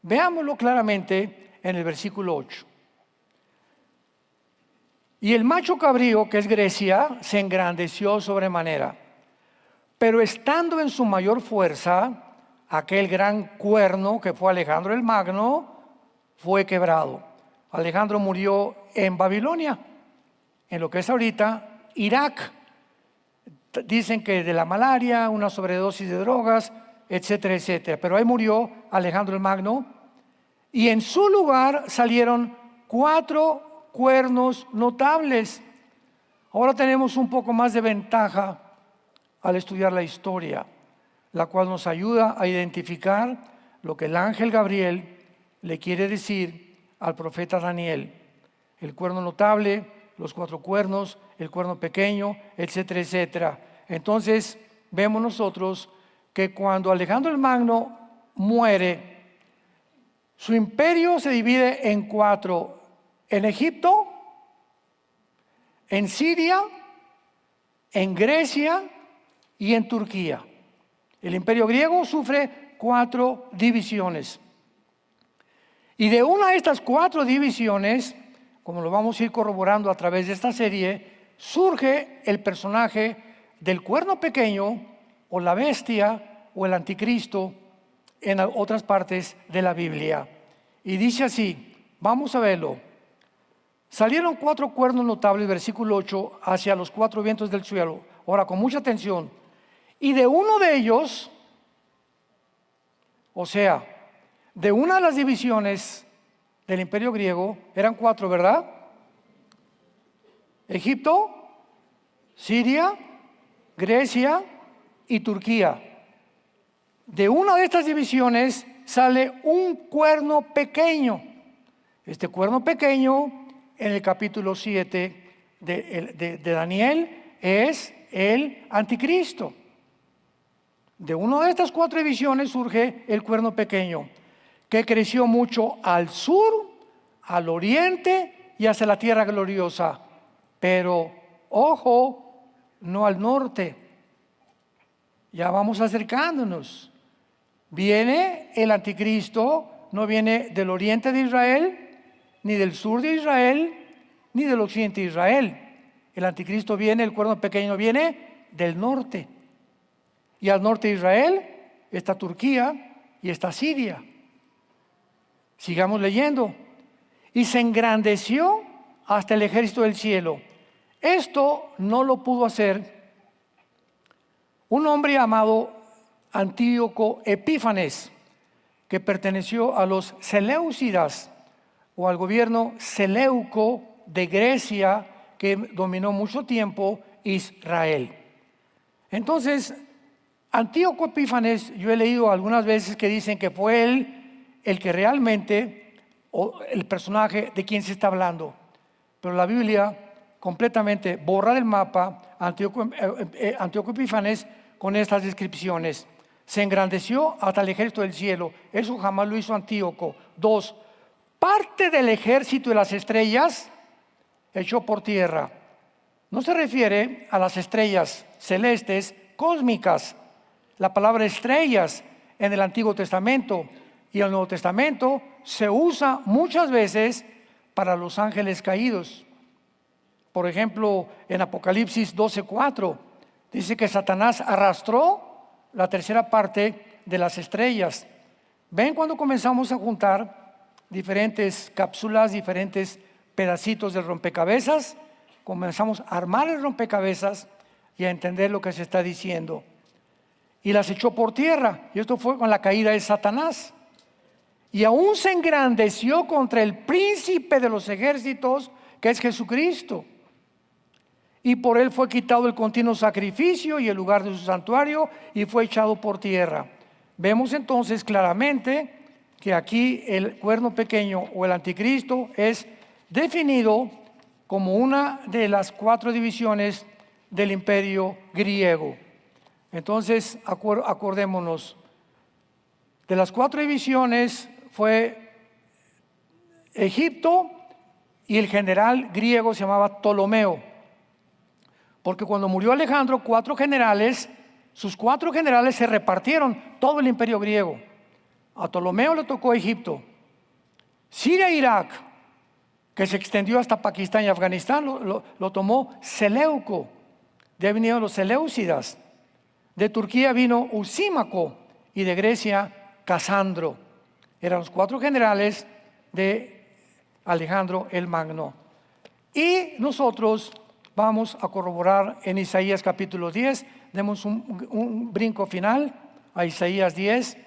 Veámoslo claramente en el versículo 8. Y el macho cabrío, que es Grecia, se engrandeció sobremanera, pero estando en su mayor fuerza, aquel gran cuerno que fue Alejandro el Magno fue quebrado. Alejandro murió en Babilonia, en lo que es ahorita Irak. Dicen que de la malaria, una sobredosis de drogas, etcétera, etcétera. Pero ahí murió Alejandro el Magno y en su lugar salieron 4 cuernos notables. Ahora tenemos un poco más de ventaja al estudiar la historia, la cual nos ayuda a identificar lo que el ángel Gabriel le quiere decir al profeta Daniel. El cuerno notable, los 4 cuernos, el cuerno pequeño, etcétera, etcétera. Entonces vemos nosotros que cuando Alejandro el Magno muere, su imperio se divide en 4: en Egipto, en Siria, en Grecia y en Turquía. El imperio griego sufre 4 divisiones. Y de una de estas 4 divisiones, como lo vamos a ir corroborando a través de esta serie, surge el personaje del cuerno pequeño o la bestia o el anticristo en otras partes de la Biblia. Y dice así, vamos a verlo. Salieron 4 cuernos notables, versículo 8, hacia los 4 vientos del cielo. Ahora, con mucha atención. Y de uno de ellos, o sea, de una de las divisiones del imperio griego, eran 4, ¿verdad? Egipto, Siria, Grecia y Turquía. De una de estas divisiones sale un cuerno pequeño. Este cuerno pequeño, en el capítulo 7 de Daniel, es el anticristo. De una de estas 4 divisiones surge el cuerno pequeño, que creció mucho al sur, al oriente y hacia la tierra gloriosa. Pero, ojo, no al norte. Ya vamos acercándonos. Viene el anticristo, no viene del oriente de Israel, ni del sur de Israel, ni del occidente de Israel. El anticristo viene, el cuerno pequeño viene del norte. Y al norte de Israel está Turquía y está Siria. Sigamos leyendo. Y se engrandeció hasta el ejército del cielo. Esto no lo pudo hacer un hombre llamado Antíoco Epífanes, que perteneció a los Seleucidas o al gobierno seleuco de Grecia, que dominó mucho tiempo Israel. Entonces, Antíoco Epífanes, yo he leído algunas veces que dicen que fue él el que realmente, o el personaje de quien se está hablando, pero la Biblia completamente borra del mapa Antíoco Epífanes con estas descripciones. Se engrandeció hasta el ejército del cielo. Eso jamás lo hizo Antíoco. 2, parte del ejército de las estrellas echó por tierra. No se refiere a las estrellas celestes cósmicas. La palabra estrellas en el Antiguo Testamento y el Nuevo Testamento se usa muchas veces para los ángeles caídos. Por ejemplo, en Apocalipsis 12:4 dice que Satanás arrastró la tercera parte de las estrellas. ¿Ven cuando comenzamos a juntar diferentes cápsulas, diferentes pedacitos de rompecabezas? Comenzamos a armar el rompecabezas y a entender lo que se está diciendo. Y las echó por tierra. Y esto fue con la caída de Satanás. Y aún se engrandeció contra el príncipe de los ejércitos, que es Jesucristo. Y por él fue quitado el continuo sacrificio y el lugar de su santuario, y fue echado por tierra. Vemos entonces claramente que aquí el cuerno pequeño o el anticristo es definido como una de las 4 divisiones del imperio griego. Entonces, acordémonos, de las 4 divisiones fue Egipto, y el general griego se llamaba Ptolomeo. Porque cuando murió Alejandro, 4 generales, sus 4 generales se repartieron todo el imperio griego. A Ptolomeo le tocó Egipto. Siria e Irak, que se extendió hasta Pakistán y Afganistán, lo tomó Seleuco. De ahí vinieron los Seleucidas. De Turquía vino Usímaco y de Grecia Casandro. Eran los 4 generales de Alejandro el Magno. Y nosotros vamos a corroborar en Isaías capítulo 10. Demos un brinco final a Isaías 10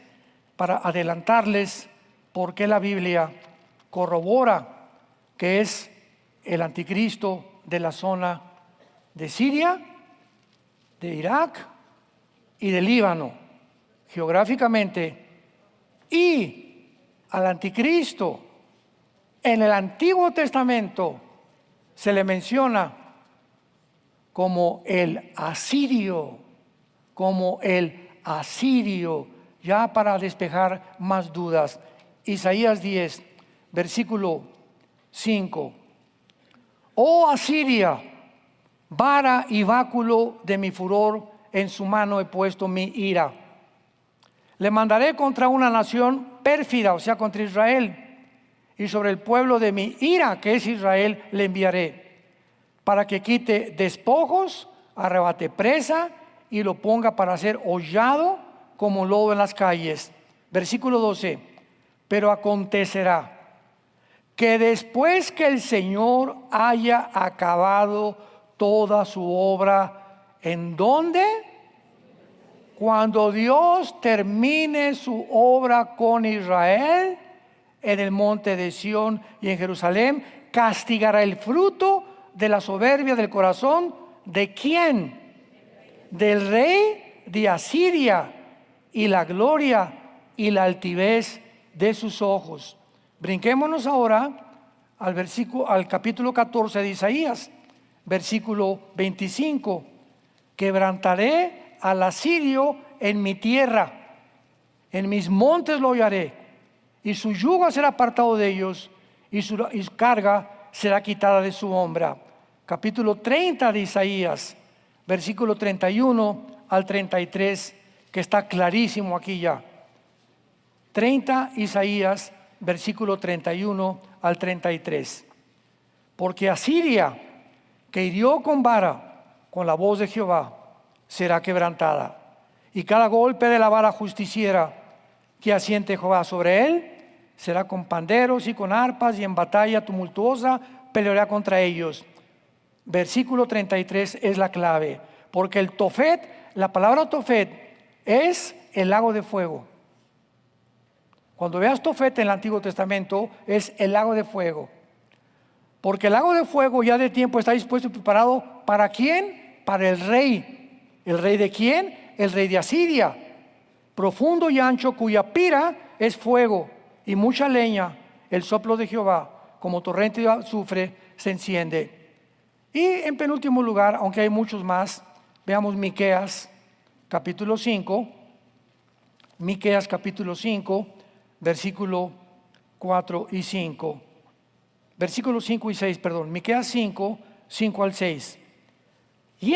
para adelantarles por qué la Biblia corrobora que es el anticristo de la zona de Siria, de Irak y del Líbano, geográficamente. Y al anticristo en el Antiguo Testamento se le menciona como el asirio, ya para despejar más dudas. Isaías 10, versículo 5. Oh Asiria, vara y báculo de mi furor, en su mano he puesto mi ira. Le mandaré contra una nación pérfida, o sea, contra Israel, y sobre el pueblo de mi ira, que es Israel, le enviaré, para que quite despojos, arrebate presa y lo ponga para ser hollado como lodo en las calles. Versículo 12. Pero acontecerá que después que el Señor haya acabado toda su obra, ¿en dónde? Cuando Dios termine su obra con Israel, en el monte de Sión y en Jerusalén, castigará el fruto de la soberbia del corazón. ¿De quién? Del rey de Asiria, y la gloria y la altivez de sus ojos. Brinquémonos ahora al capítulo 14 de Isaías, versículo 25. Quebrantaré al asirio en mi tierra, en mis montes lo hollaré, y su yugo será apartado de ellos, y su carga será quitada de su hombro. Capítulo 30 de Isaías, versículo 31 al 33, que está clarísimo aquí ya. 30 Isaías, versículo 31 al 33. Porque Asiria, que hirió con vara, con la voz de Jehová, será quebrantada, y cada golpe de la vara justiciera que asiente Jehová sobre él, será con panderos y con arpas, y en batalla tumultuosa peleará contra ellos. Versículo 33 es la clave, porque el Tofet, la palabra Tofet es el lago de fuego. Cuando veas Tofet en el Antiguo Testamento, es el lago de fuego. Porque el lago de fuego ya de tiempo está dispuesto y preparado. ¿Para quién? Para el rey. ¿El rey de quién? El rey de Asiria. Profundo y ancho, cuya pira es fuego y mucha leña, el soplo de Jehová, como torrente de azufre, se enciende. Y en penúltimo lugar, aunque hay muchos más, veamos Miqueas capítulo 5. Miqueas capítulo 5, versículo 4 y 5. Versículos 5 y 6, perdón. Miqueas 5, 5 al 6. Y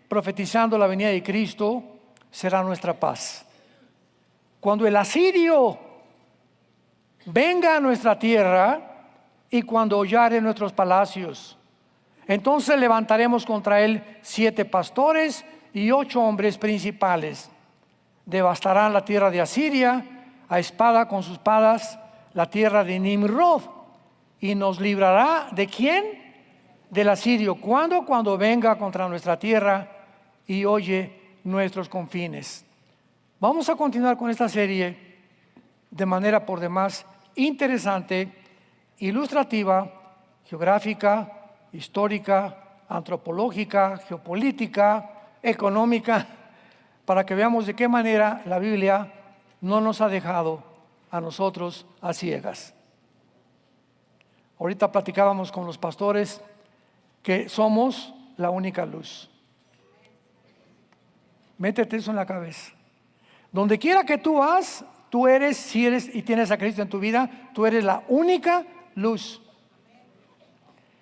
profetizando la venida de Cristo, será nuestra paz. Cuando el asirio venga a nuestra tierra y cuando hollare nuestros palacios, entonces levantaremos contra él 7 pastores y 8 hombres principales. Devastarán la tierra de Asiria a espada con sus espadas, la tierra de Nimrod, y nos librará ¿de quién? Del asirio. ¿Cuándo? Cuando venga contra nuestra tierra y oye nuestros confines. Vamos a continuar con esta serie de manera por demás interesante, ilustrativa, geográfica, histórica, antropológica, geopolítica, económica, para que veamos de qué manera la Biblia no nos ha dejado a nosotros a ciegas. Ahorita platicábamos con los pastores que somos la única luz. Métete eso en la cabeza. Donde quiera que tú vas, tú eres, si eres y tienes a Cristo en tu vida, tú eres la única luz.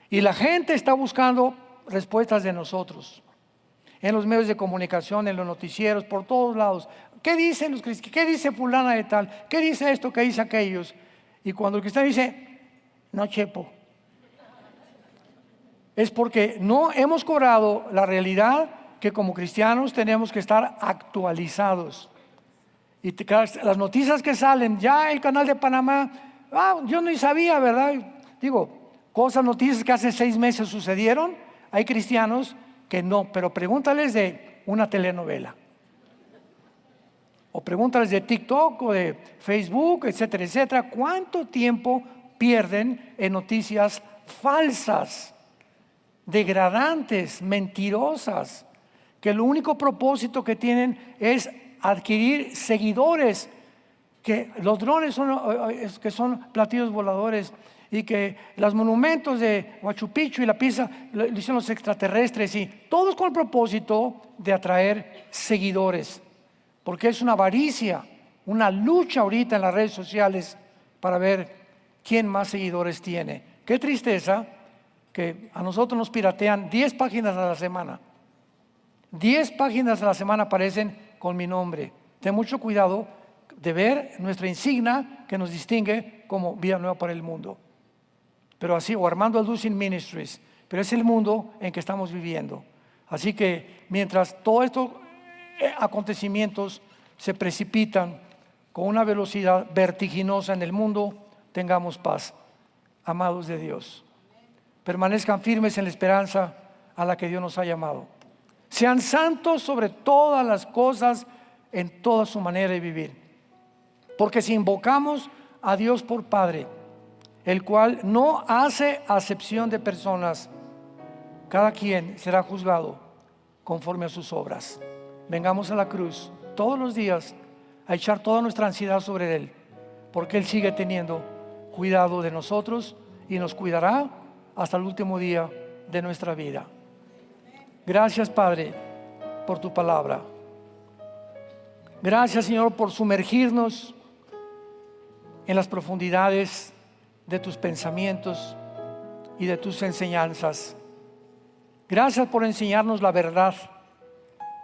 Y la gente está buscando respuestas de nosotros. En los medios de comunicación, en los noticieros, por todos lados. ¿Qué dicen los cristianos? ¿Qué dice fulana de tal? ¿Qué dice esto? ¿Qué dice aquellos? Y cuando el cristiano dice, no chepo, es porque no hemos cobrado la realidad que como cristianos tenemos que estar actualizados. Y las noticias que salen, ya el canal de Panamá, yo ni sabía, ¿verdad? Digo, noticias que hace 6 meses sucedieron. Hay cristianos que no, pero pregúntales de una telenovela, o pregúntales de TikTok o de Facebook, etcétera, etcétera. ¿Cuánto tiempo pierden en noticias falsas, degradantes, mentirosas, que el único propósito que tienen es adquirir seguidores? Que los drones son platillos voladores, y que los monumentos de Machu Picchu y la Pisa lo hicieron los extraterrestres, y todos con el propósito de atraer seguidores, porque es una avaricia, una lucha ahorita en las redes sociales para ver quién más seguidores tiene. Qué tristeza que a nosotros nos piratean 10 páginas a la semana. 10 páginas a la semana aparecen con mi nombre. Ten mucho cuidado, de ver nuestra insignia que nos distingue como Vida Nueva para el Mundo. Pero así, o Armando Alducin Ministries, pero es el mundo en que estamos viviendo. Así que mientras todos estos acontecimientos se precipitan con una velocidad vertiginosa en el mundo, tengamos paz, amados de Dios. Permanezcan firmes en la esperanza a la que Dios nos ha llamado. Sean santos sobre todas las cosas, en toda su manera de vivir. Porque si invocamos a Dios por Padre, el cual no hace acepción de personas, cada quien será juzgado conforme a sus obras. Vengamos a la cruz todos los días a echar toda nuestra ansiedad sobre Él, porque Él sigue teniendo cuidado de nosotros y nos cuidará hasta el último día de nuestra vida. Gracias, Padre, por tu palabra. Gracias, Señor, por sumergirnos en las profundidades de tus pensamientos y de tus enseñanzas. Gracias por enseñarnos la verdad,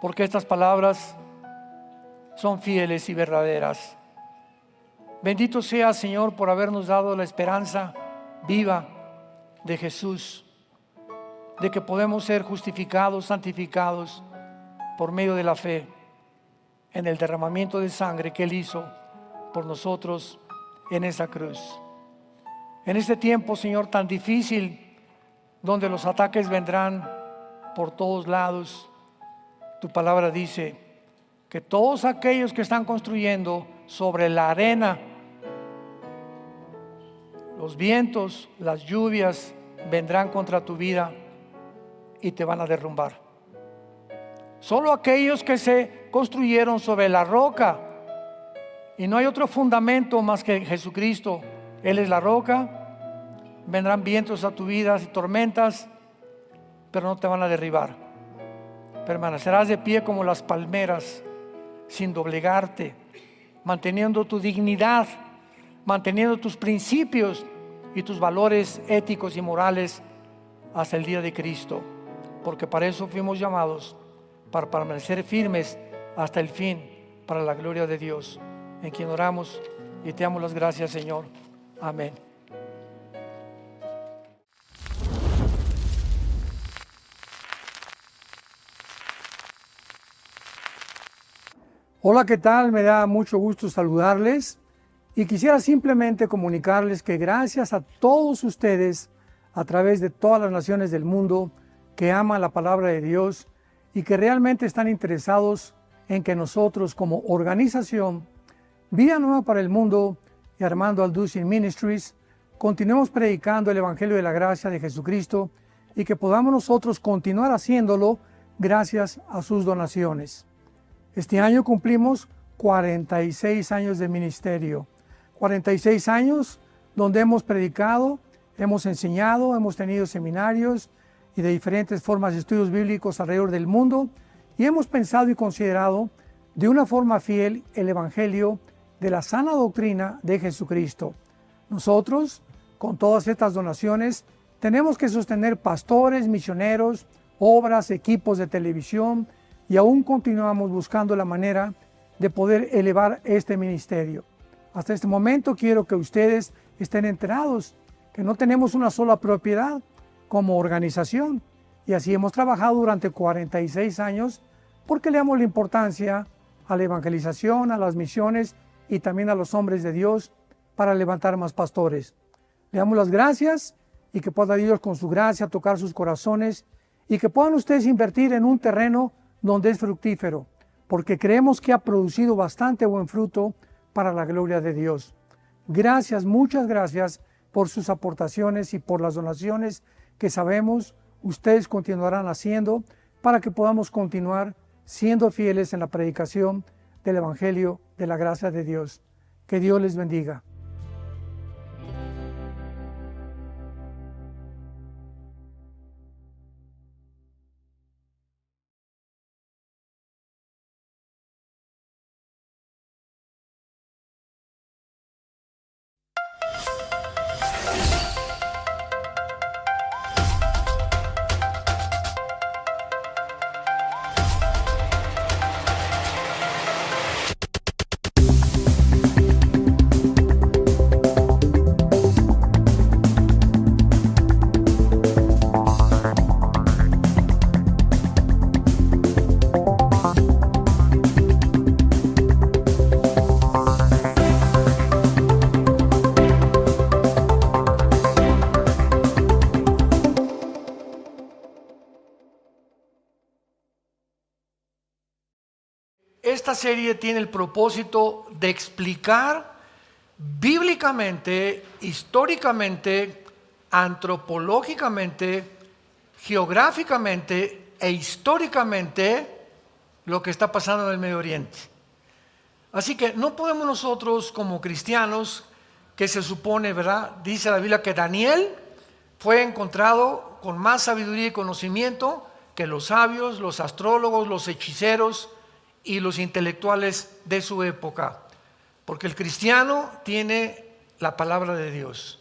porque estas palabras son fieles y verdaderas. Bendito sea, Señor, por habernos dado la esperanza viva de Jesús, de que podemos ser justificados, santificados por medio de la fe en el derramamiento de sangre que Él hizo por nosotros en esa cruz. En este tiempo, Señor, tan difícil, donde los ataques vendrán por todos lados, tu palabra dice que todos aquellos que están construyendo sobre la arena, los vientos, las lluvias vendrán contra tu vida y te van a derrumbar. Solo aquellos que se construyeron sobre la roca, y no hay otro fundamento más que Jesucristo, Él es la roca, vendrán vientos a tu vida y tormentas, pero no te van a derribar. Permanecerás de pie como las palmeras, sin doblegarte, manteniendo tu dignidad, manteniendo tus principios y tus valores éticos y morales hasta el día de Cristo, porque para eso fuimos llamados, para permanecer firmes hasta el fin, para la gloria de Dios, en quien oramos y te damos las gracias, Señor. Amén. Hola, ¿qué tal? Me da mucho gusto saludarles y quisiera simplemente comunicarles que gracias a todos ustedes a través de todas las naciones del mundo que aman la palabra de Dios y que realmente están interesados en que nosotros como organización Vida Nueva para el Mundo y Armando Alducin Ministries continuemos predicando el Evangelio de la gracia de Jesucristo y que podamos nosotros continuar haciéndolo gracias a sus donaciones. Este año cumplimos 46 años de ministerio, 46 años donde hemos predicado, hemos enseñado, hemos tenido seminarios y de diferentes formas de estudios bíblicos alrededor del mundo y hemos pensado y considerado de una forma fiel el Evangelio de la sana doctrina de Jesucristo. Nosotros, con todas estas donaciones, tenemos que sostener pastores, misioneros, obras, equipos de televisión y aún continuamos buscando la manera de poder elevar este ministerio. Hasta este momento quiero que ustedes estén enterados que no tenemos una sola propiedad como organización y así hemos trabajado durante 46 años porque le damos la importancia a la evangelización, a las misiones y también a los hombres de Dios para levantar más pastores. Le damos las gracias y que pueda Dios con su gracia tocar sus corazones y que puedan ustedes invertir en un terreno donde es fructífero, porque creemos que ha producido bastante buen fruto para la gloria de Dios. Gracias, muchas gracias por sus aportaciones y por las donaciones que sabemos ustedes continuarán haciendo para que podamos continuar siendo fieles en la predicación del Evangelio de la gracia de Dios. Que Dios les bendiga. esta serie tiene el propósito de explicar bíblicamente, históricamente, antropológicamente, geográficamente e históricamente lo que está pasando en el Medio Oriente. Así que no podemos nosotros como cristianos, que se supone, ¿verdad? Dice la Biblia que Daniel fue encontrado con más sabiduría y conocimiento que los sabios, los astrólogos, los hechiceros y los intelectuales de su época. Porque el cristiano tiene la palabra de Dios.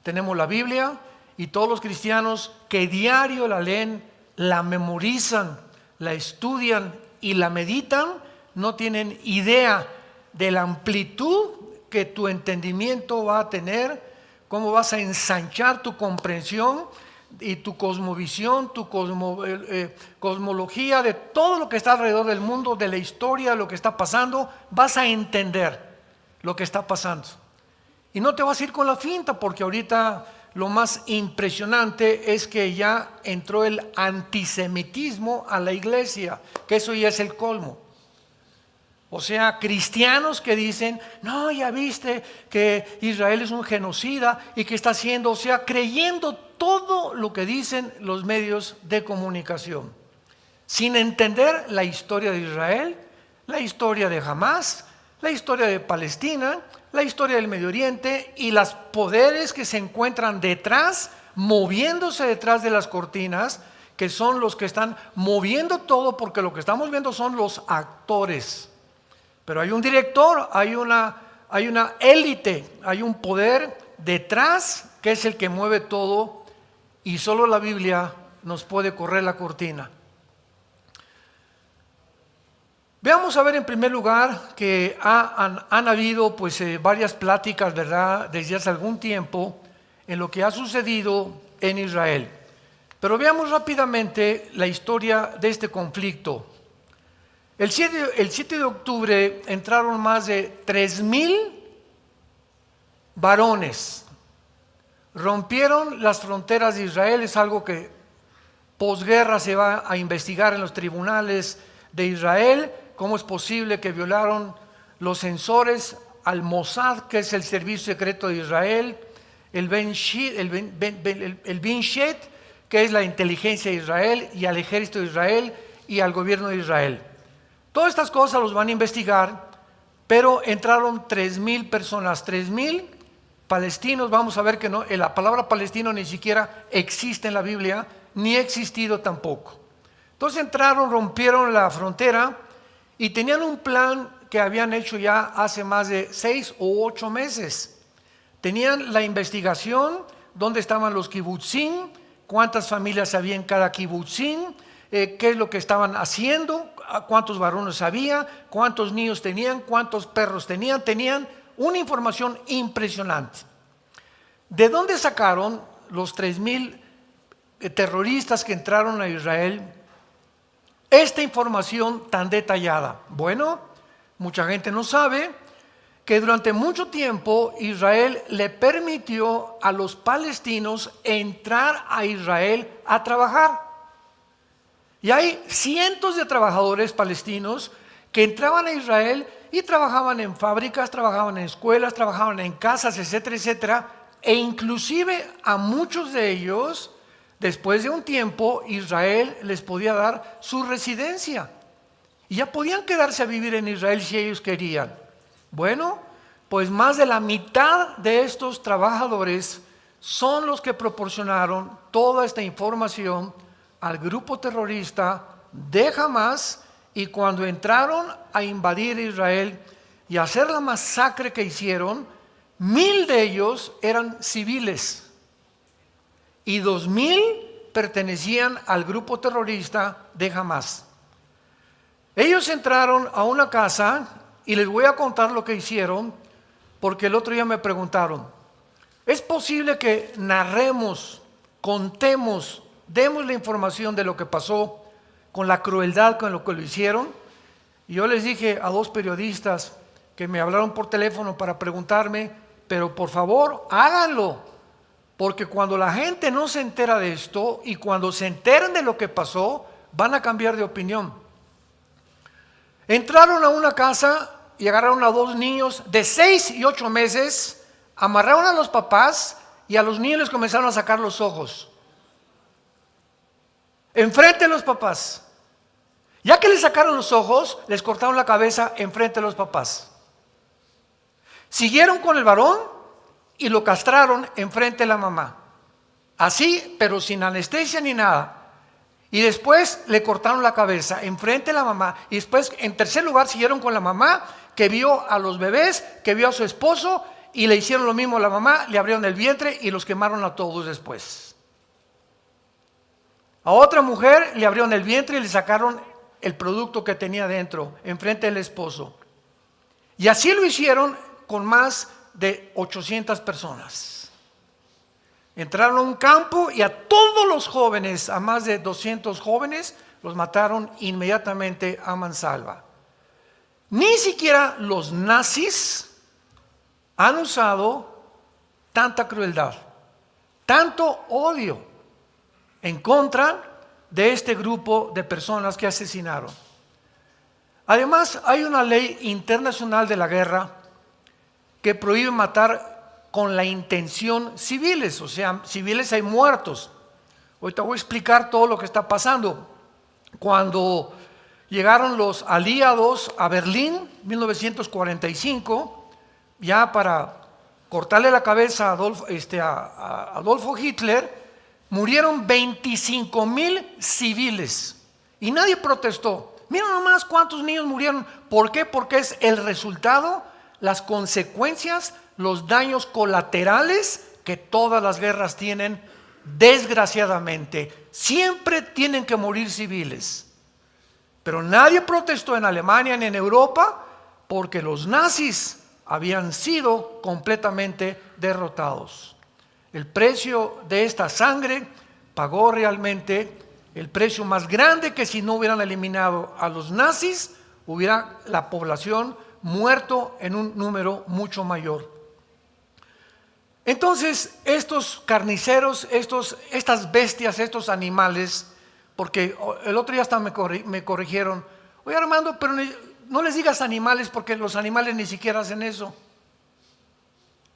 Tenemos la Biblia y todos los cristianos que diario la leen, la memorizan, la estudian y la meditan, no tienen idea de la amplitud que tu entendimiento va a tener, cómo vas a ensanchar tu comprensión y tu cosmovisión, tu cosmología de todo lo que está alrededor del mundo, de la historia, de lo que está pasando. Vas a entender lo que está pasando. Y no te vas a ir con la finta, porque ahorita lo más impresionante es que ya entró el antisemitismo a la iglesia, que eso ya es el colmo. O sea, cristianos que dicen, no, ya viste que Israel es un genocida y que está haciendo, o sea, creyendo todo lo que dicen los medios de comunicación, sin entender la historia de Israel, la historia de Hamás, la historia de Palestina, la historia del Medio Oriente y los poderes que se encuentran detrás, moviéndose detrás de las cortinas, que son los que están moviendo todo, porque lo que estamos viendo son los actores. Pero hay un director, hay una élite, hay un poder detrás que es el que mueve todo, y solo la Biblia nos puede correr la cortina. Veamos a ver en primer lugar que han habido pues varias pláticas, ¿verdad?, desde hace algún tiempo en lo que ha sucedido en Israel. Pero veamos rápidamente la historia de este conflicto. El 7 de octubre entraron más de 3,000 varones. Rompieron las fronteras de Israel. Es algo que posguerra se va a investigar en los tribunales de Israel. ¿Cómo es posible que violaron los censores al Mossad, que es el servicio secreto de Israel, el Binshet, que es la inteligencia de Israel, y al ejército de Israel y al gobierno de Israel? Todas estas cosas los van a investigar, pero entraron 3,000 personas, 3,000 palestinos. Vamos a ver que no, la palabra palestino ni siquiera existe en la Biblia, ni ha existido tampoco. Entonces entraron, rompieron la frontera y tenían un plan que habían hecho ya hace más de 6 o 8 meses. Tenían la investigación, dónde estaban los kibutzim, cuántas familias había en cada kibutzim, qué es lo que estaban haciendo, cuántos varones había, cuántos niños tenían, cuántos perros tenían una información impresionante. ¿De dónde sacaron los 3,000 terroristas que entraron a Israel esta información tan detallada? Bueno, mucha gente no sabe que durante mucho tiempo Israel le permitió a los palestinos entrar a Israel a trabajar. Y hay cientos de trabajadores palestinos que entraban a Israel y trabajaban en fábricas, trabajaban en escuelas, trabajaban en casas, etcétera, etcétera. E inclusive a muchos de ellos, después de un tiempo, Israel les podía dar su residencia. Y ya podían quedarse a vivir en Israel si ellos querían. Bueno, pues más de la mitad de estos trabajadores son los que proporcionaron toda esta información al grupo terrorista de Hamás, y cuando entraron a invadir Israel y a hacer la masacre que hicieron, 1,000 de ellos eran civiles y 2,000 pertenecían al grupo terrorista de Hamás. Ellos entraron a una casa y les voy a contar lo que hicieron, porque el otro día me preguntaron, ¿es posible que narremos, contemos, demos la información de lo que pasó con la crueldad con lo que lo hicieron? Y yo les dije a 2 periodistas que me hablaron por teléfono para preguntarme, pero por favor háganlo, porque cuando la gente no se entera de esto y cuando se enteren de lo que pasó, van a cambiar de opinión. Entraron a una casa y agarraron a 2 niños de 6 y 8 meses, amarraron a los papás y a los niños les comenzaron a sacar los ojos. Enfrente de los papás. Ya que les sacaron los ojos, les cortaron la cabeza enfrente de los papás. Siguieron con el varón y lo castraron enfrente de la mamá. Así, pero sin anestesia ni nada. Y después le cortaron la cabeza enfrente de la mamá. Y después, en tercer lugar, siguieron con la mamá, que vio a los bebés, que vio a su esposo, y le hicieron lo mismo a la mamá, le abrieron el vientre y los quemaron a todos después. A otra mujer le abrieron el vientre y le sacaron el producto que tenía dentro, enfrente del esposo. Y así lo hicieron con más de 800 personas. Entraron a un campo y a todos los jóvenes, a más de 200 jóvenes, los mataron inmediatamente a mansalva. Ni siquiera los nazis han usado tanta crueldad, tanto odio en contra de este grupo de personas que asesinaron. Además, hay una ley internacional de la guerra que prohíbe matar con la intención civiles, o sea, civiles hay muertos. Ahorita voy a explicar todo lo que está pasando. Cuando llegaron los aliados a Berlín, 1945, ya para cortarle la cabeza a Adolfo Hitler, murieron 25,000 civiles y nadie protestó. Miren nomás cuántos niños murieron. ¿Por qué? Porque es el resultado, las consecuencias, los daños colaterales que todas las guerras tienen, desgraciadamente. Siempre tienen que morir civiles. Pero nadie protestó en Alemania ni en Europa porque los nazis habían sido completamente derrotados. El precio de esta sangre pagó realmente el precio más grande, que si no hubieran eliminado a los nazis, hubiera la población muerto en un número mucho mayor. Entonces, estos carniceros, estas bestias, estos animales, porque el otro día hasta me corrigieron, oye Armando, pero no les digas animales porque los animales ni siquiera hacen eso.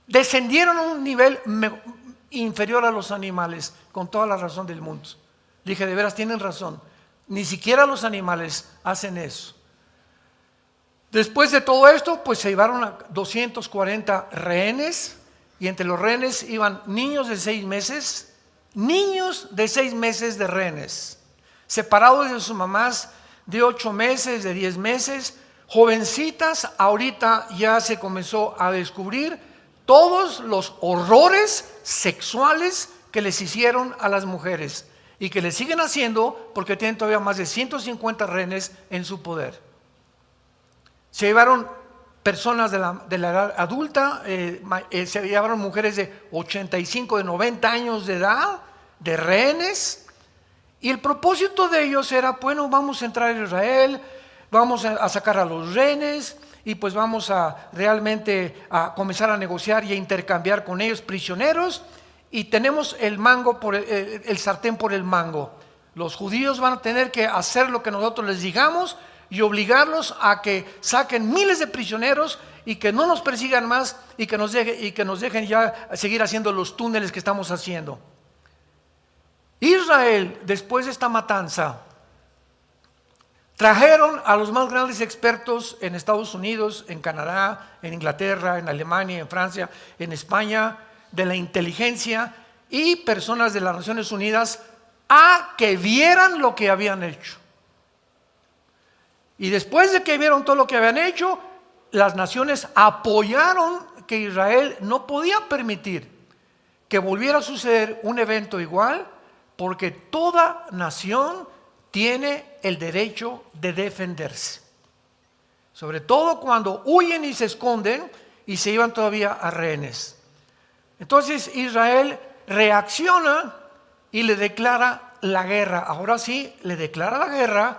Descendieron a un nivel inferior a los animales, con toda la razón del mundo. Dije, de veras tienen razón, ni siquiera los animales hacen eso. Después de todo esto, pues se llevaron a 240 rehenes, y entre los rehenes iban niños de 6 meses de rehenes, separados de sus mamás de 8 meses, de 10 meses, jovencitas. Ahorita ya se comenzó a descubrir todos los horrores sexuales que les hicieron a las mujeres y que les siguen haciendo porque tienen todavía más de 150 rehenes en su poder. Se llevaron personas de la edad adulta, se llevaron mujeres de 85, de 90 años de edad, de rehenes, y el propósito de ellos era, bueno, vamos a entrar a Israel, vamos a sacar a los rehenes, y pues vamos a realmente a comenzar a negociar y a intercambiar con ellos prisioneros, y tenemos el sartén por el mango. Los judíos van a tener que hacer lo que nosotros les digamos y obligarlos a que saquen miles de prisioneros y que no nos persigan más y que nos dejen ya seguir haciendo los túneles que estamos haciendo. Israel, después de esta matanza, trajeron a los más grandes expertos en Estados Unidos, en Canadá, en Inglaterra, en Alemania, en Francia, en España, de la inteligencia y personas de las Naciones Unidas a que vieran lo que habían hecho. Y después de que vieron todo lo que habían hecho, las naciones apoyaron que Israel no podía permitir que volviera a suceder un evento igual, porque toda nación tiene el derecho de defenderse. Sobre todo cuando huyen y se esconden y se llevan todavía a rehenes. Entonces Israel reacciona y le declara la guerra. Ahora sí, le declara la guerra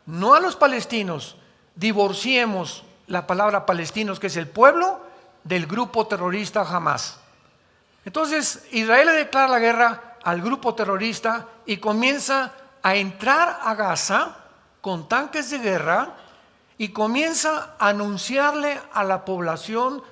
no a los palestinos. Divorciemos la palabra palestinos, que es el pueblo, del grupo terrorista Hamas. Entonces Israel le declara la guerra al grupo terrorista y comienza a entrar a Gaza con tanques de guerra y comienza a anunciarle a la población,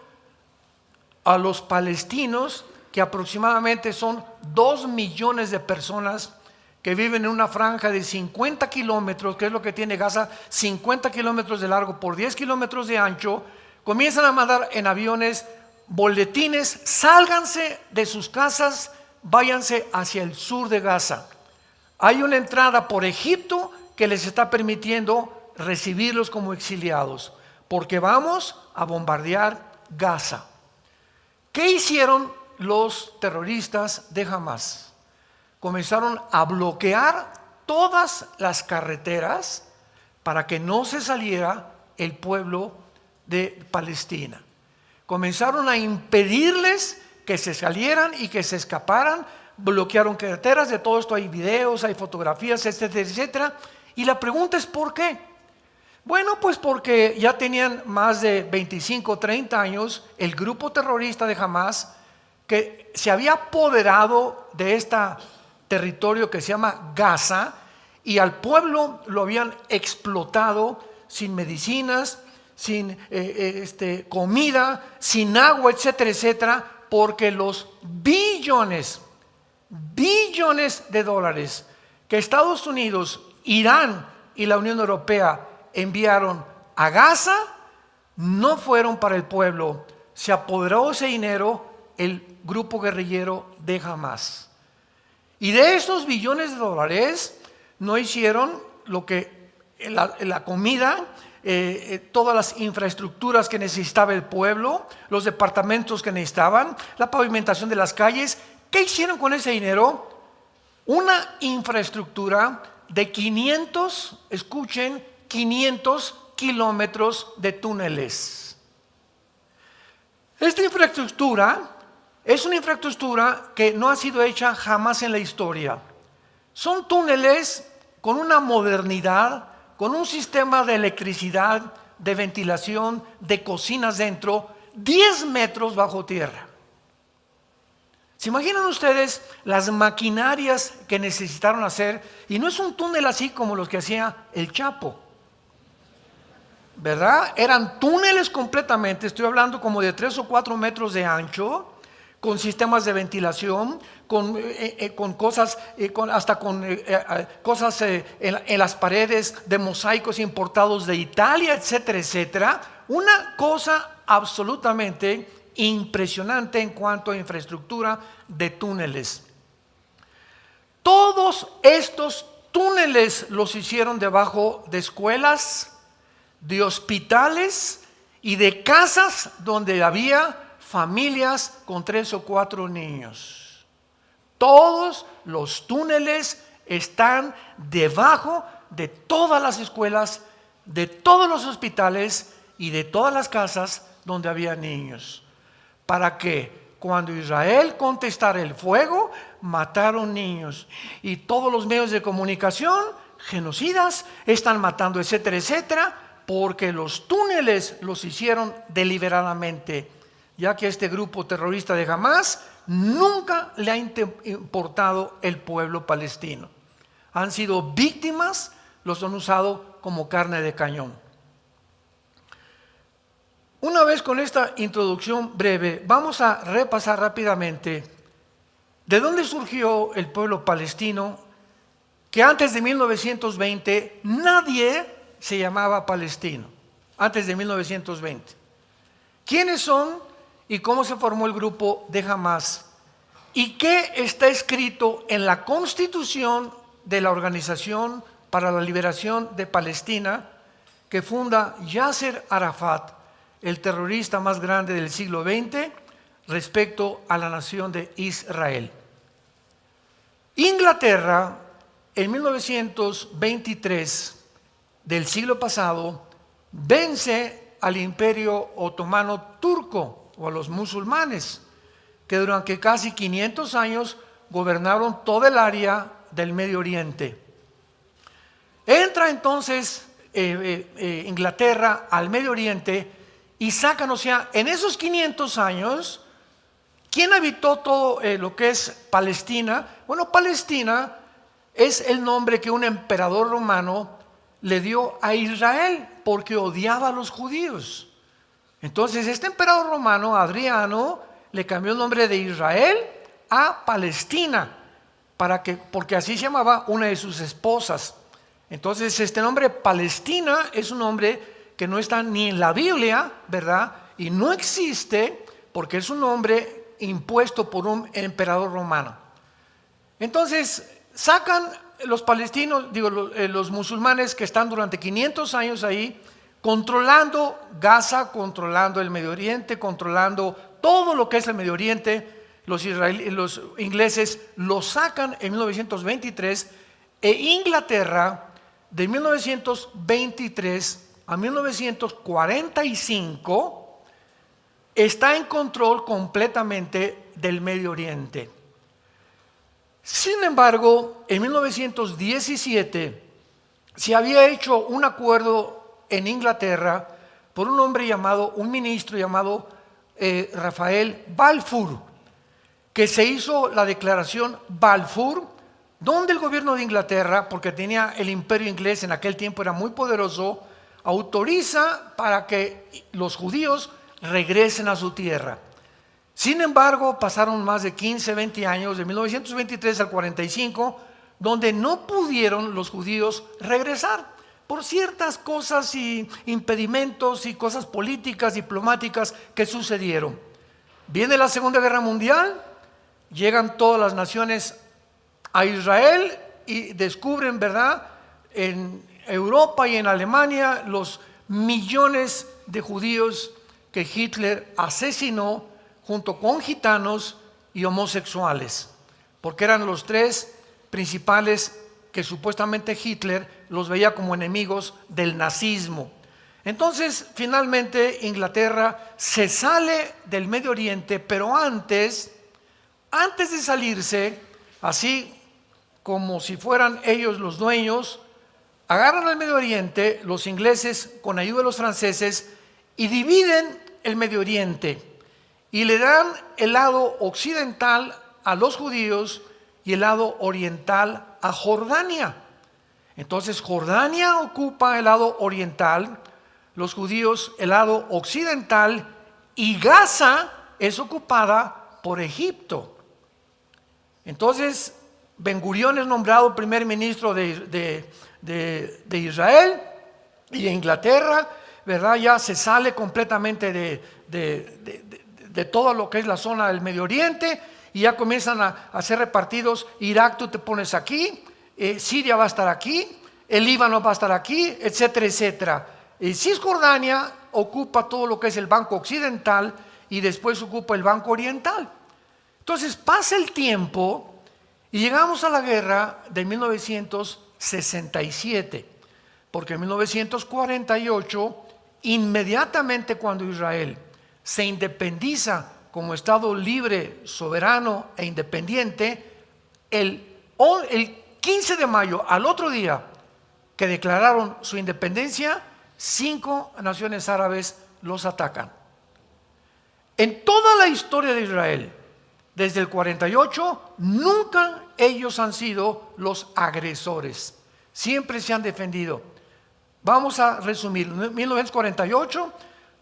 a los palestinos, que aproximadamente son 2 millones de personas que viven en una franja de 50 kilómetros, que es lo que tiene Gaza, 50 kilómetros de largo por 10 kilómetros de ancho. Comienzan a mandar en aviones boletines: sálganse de sus casas, váyanse hacia el sur de Gaza. Hay una entrada por Egipto que les está permitiendo recibirlos como exiliados, porque vamos a bombardear Gaza. ¿Qué hicieron los terroristas de Hamás? Comenzaron a bloquear todas las carreteras para que no se saliera el pueblo de Palestina. Comenzaron a impedirles que se salieran y que se escaparan. Bloquearon carreteras. De todo esto hay videos, hay fotografías, etcétera, etcétera. Y la pregunta es ¿por qué? Bueno, pues porque ya tenían más de 25, 30 años el grupo terrorista de Hamás, que se había apoderado de este territorio que se llama Gaza, y al pueblo lo habían explotado sin medicinas, sin comida, sin agua, etcétera, etcétera, porque los billones de dólares que Estados Unidos, Irán y la Unión Europea enviaron a Gaza no fueron para el pueblo. Se apoderó ese dinero el grupo guerrillero de Hamás. Y de esos billones de dólares no hicieron lo que la comida, todas las infraestructuras que necesitaba el pueblo, los departamentos que necesitaban, la pavimentación de las calles. ¿Qué hicieron con ese dinero? Una infraestructura de 500, escuchen, 500 kilómetros de túneles. Esta infraestructura es una infraestructura que no ha sido hecha jamás en la historia. Son túneles con una modernidad, con un sistema de electricidad, de ventilación, de cocinas dentro, 10 metros bajo tierra. ¿Se imaginan ustedes las maquinarias que necesitaron hacer? Y no es un túnel así como los que hacía el Chapo, ¿verdad? Eran túneles completamente, estoy hablando como de 3 o 4 metros de ancho, con sistemas de ventilación, con cosas, hasta con cosas en las paredes de mosaicos importados de Italia, etcétera, etcétera. Una cosa absolutamente impresionante en cuanto a infraestructura de túneles. Todos estos túneles los hicieron debajo de escuelas, de hospitales y de casas donde había familias con 3 o 4 niños. Todos los túneles están debajo de todas las escuelas, de todos los hospitales y de todas las casas donde había niños, para que cuando Israel contestara el fuego, mataron niños. Y todos los medios de comunicación, genocidas, están matando, etcétera, etcétera, porque los túneles los hicieron deliberadamente, ya que este grupo terrorista de Hamás nunca le ha importado el pueblo palestino. Han sido víctimas, los han usado como carne de cañón. Una vez con esta introducción breve, vamos a repasar rápidamente de dónde surgió el pueblo palestino, que antes de 1920 nadie se llamaba palestino, antes de 1920. ¿Quiénes son y cómo se formó el grupo de Hamás? ¿Y qué está escrito en la Constitución de la Organización para la Liberación de Palestina que funda Yasser Arafat, el terrorista más grande del siglo XX, respecto a la nación de Israel? Inglaterra, en 1923 del siglo pasado, vence al Imperio Otomano Turco o a los musulmanes, que durante casi 500 años gobernaron toda el área del Medio Oriente. Entra entonces Inglaterra al Medio Oriente y sacan, o sea, en esos 500 años, ¿quién habitó todo lo que es Palestina? Bueno, Palestina es el nombre que un emperador romano le dio a Israel porque odiaba a los judíos. Entonces este emperador romano, Adriano, le cambió el nombre de Israel a Palestina, porque así se llamaba una de sus esposas. Entonces este nombre Palestina es un nombre que no está ni en la Biblia, ¿verdad? Y no existe porque es un nombre impuesto por un emperador romano. Entonces sacan los palestinos, los musulmanes que están durante 500 años ahí, controlando Gaza, controlando el Medio Oriente, controlando todo lo que es el Medio Oriente. Los ingleses lo sacan en 1923 e Inglaterra de 1923 a 1945 está en control completamente del Medio Oriente. Sin embargo, en 1917 se había hecho un acuerdo en Inglaterra por un ministro llamado Rafael Balfour, que se hizo la declaración Balfour, donde el gobierno de Inglaterra, porque tenía el imperio inglés en aquel tiempo, era muy poderoso, autoriza para que los judíos regresen a su tierra. Sin embargo, pasaron más de 15, 20 años, de 1923 al 45, donde no pudieron los judíos regresar por ciertas cosas y impedimentos y cosas políticas, diplomáticas que sucedieron. Viene la Segunda Guerra Mundial, llegan todas las naciones a Israel y descubren, ¿verdad?, en Europa y en Alemania los millones de judíos que Hitler asesinó junto con gitanos y homosexuales, porque eran los tres principales que supuestamente Hitler los veía como enemigos del nazismo. Entonces, finalmente, Inglaterra se sale del Medio Oriente, pero antes de salirse, así como si fueran ellos los dueños, agarran el Medio Oriente, los ingleses con ayuda de los franceses, y dividen el Medio Oriente y le dan el lado occidental a los judíos y el lado oriental a Jordania. Entonces Jordania ocupa el lado oriental, los judíos el lado occidental, y Gaza es ocupada por Egipto. Entonces Ben Gurión es nombrado primer ministro de Israel, y de Inglaterra, ¿verdad?, ya se sale completamente de todo lo que es la zona del Medio Oriente, y ya comienzan a ser repartidos. Irak tú te pones aquí, Siria va a estar aquí, el Líbano va a estar aquí, etcétera, etcétera. Cisjordania ocupa todo lo que es el banco occidental y después ocupa el banco oriental. Entonces pasa el tiempo y llegamos a la guerra de 1967, porque en 1948, inmediatamente cuando Israel se independiza como Estado libre, soberano e independiente, el 15 de mayo, al otro día que declararon su independencia, 5 naciones árabes los atacan. En toda la historia de Israel, desde el 48, nunca ellos han sido los agresores, siempre se han defendido. Vamos a resumir. 1948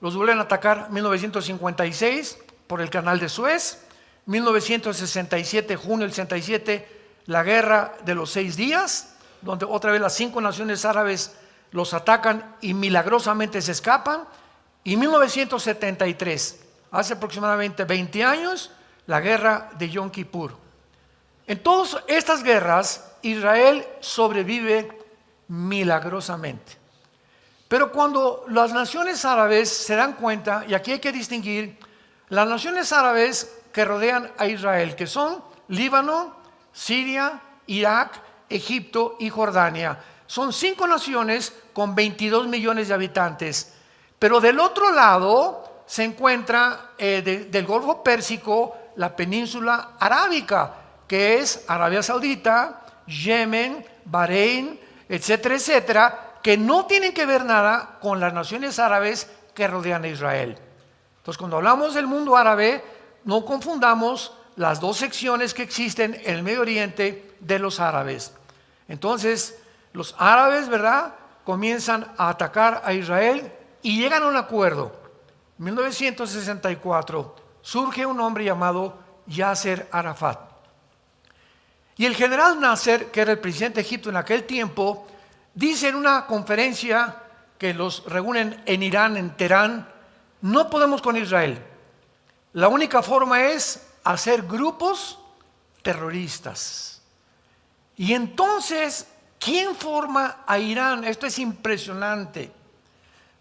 los vuelven a atacar, 1956 por el canal de Suez, 1967, junio del 67, la guerra de los 6 días, donde otra vez las 5 naciones árabes los atacan y milagrosamente se escapan, y 1973, hace aproximadamente 20 años, la guerra de Yom Kippur. En todas estas guerras, Israel sobrevive milagrosamente. Pero cuando las naciones árabes se dan cuenta, y aquí hay que distinguir las naciones árabes que rodean a Israel, que son Líbano, Siria, Irak, Egipto y Jordania. Son 5 naciones con 22 millones de habitantes. Pero del otro lado se encuentra del Golfo Pérsico la península arábica, que es Arabia Saudita, Yemen, Bahrein, etcétera, etcétera, que no tienen que ver nada con las naciones árabes que rodean a Israel. Entonces, cuando hablamos del mundo árabe, no confundamos las dos secciones que existen en el Medio Oriente de los árabes. Entonces, los árabes, ¿verdad?, comienzan a atacar a Israel y llegan a un acuerdo. En 1964 surge un hombre llamado Yasser Arafat. Y el general Nasser, que era el presidente de Egipto en aquel tiempo, dice en una conferencia que los reúnen en Irán, en Teherán: no podemos con Israel. La única forma es hacer grupos terroristas. Y entonces, ¿quién forma a Irán? Esto es impresionante.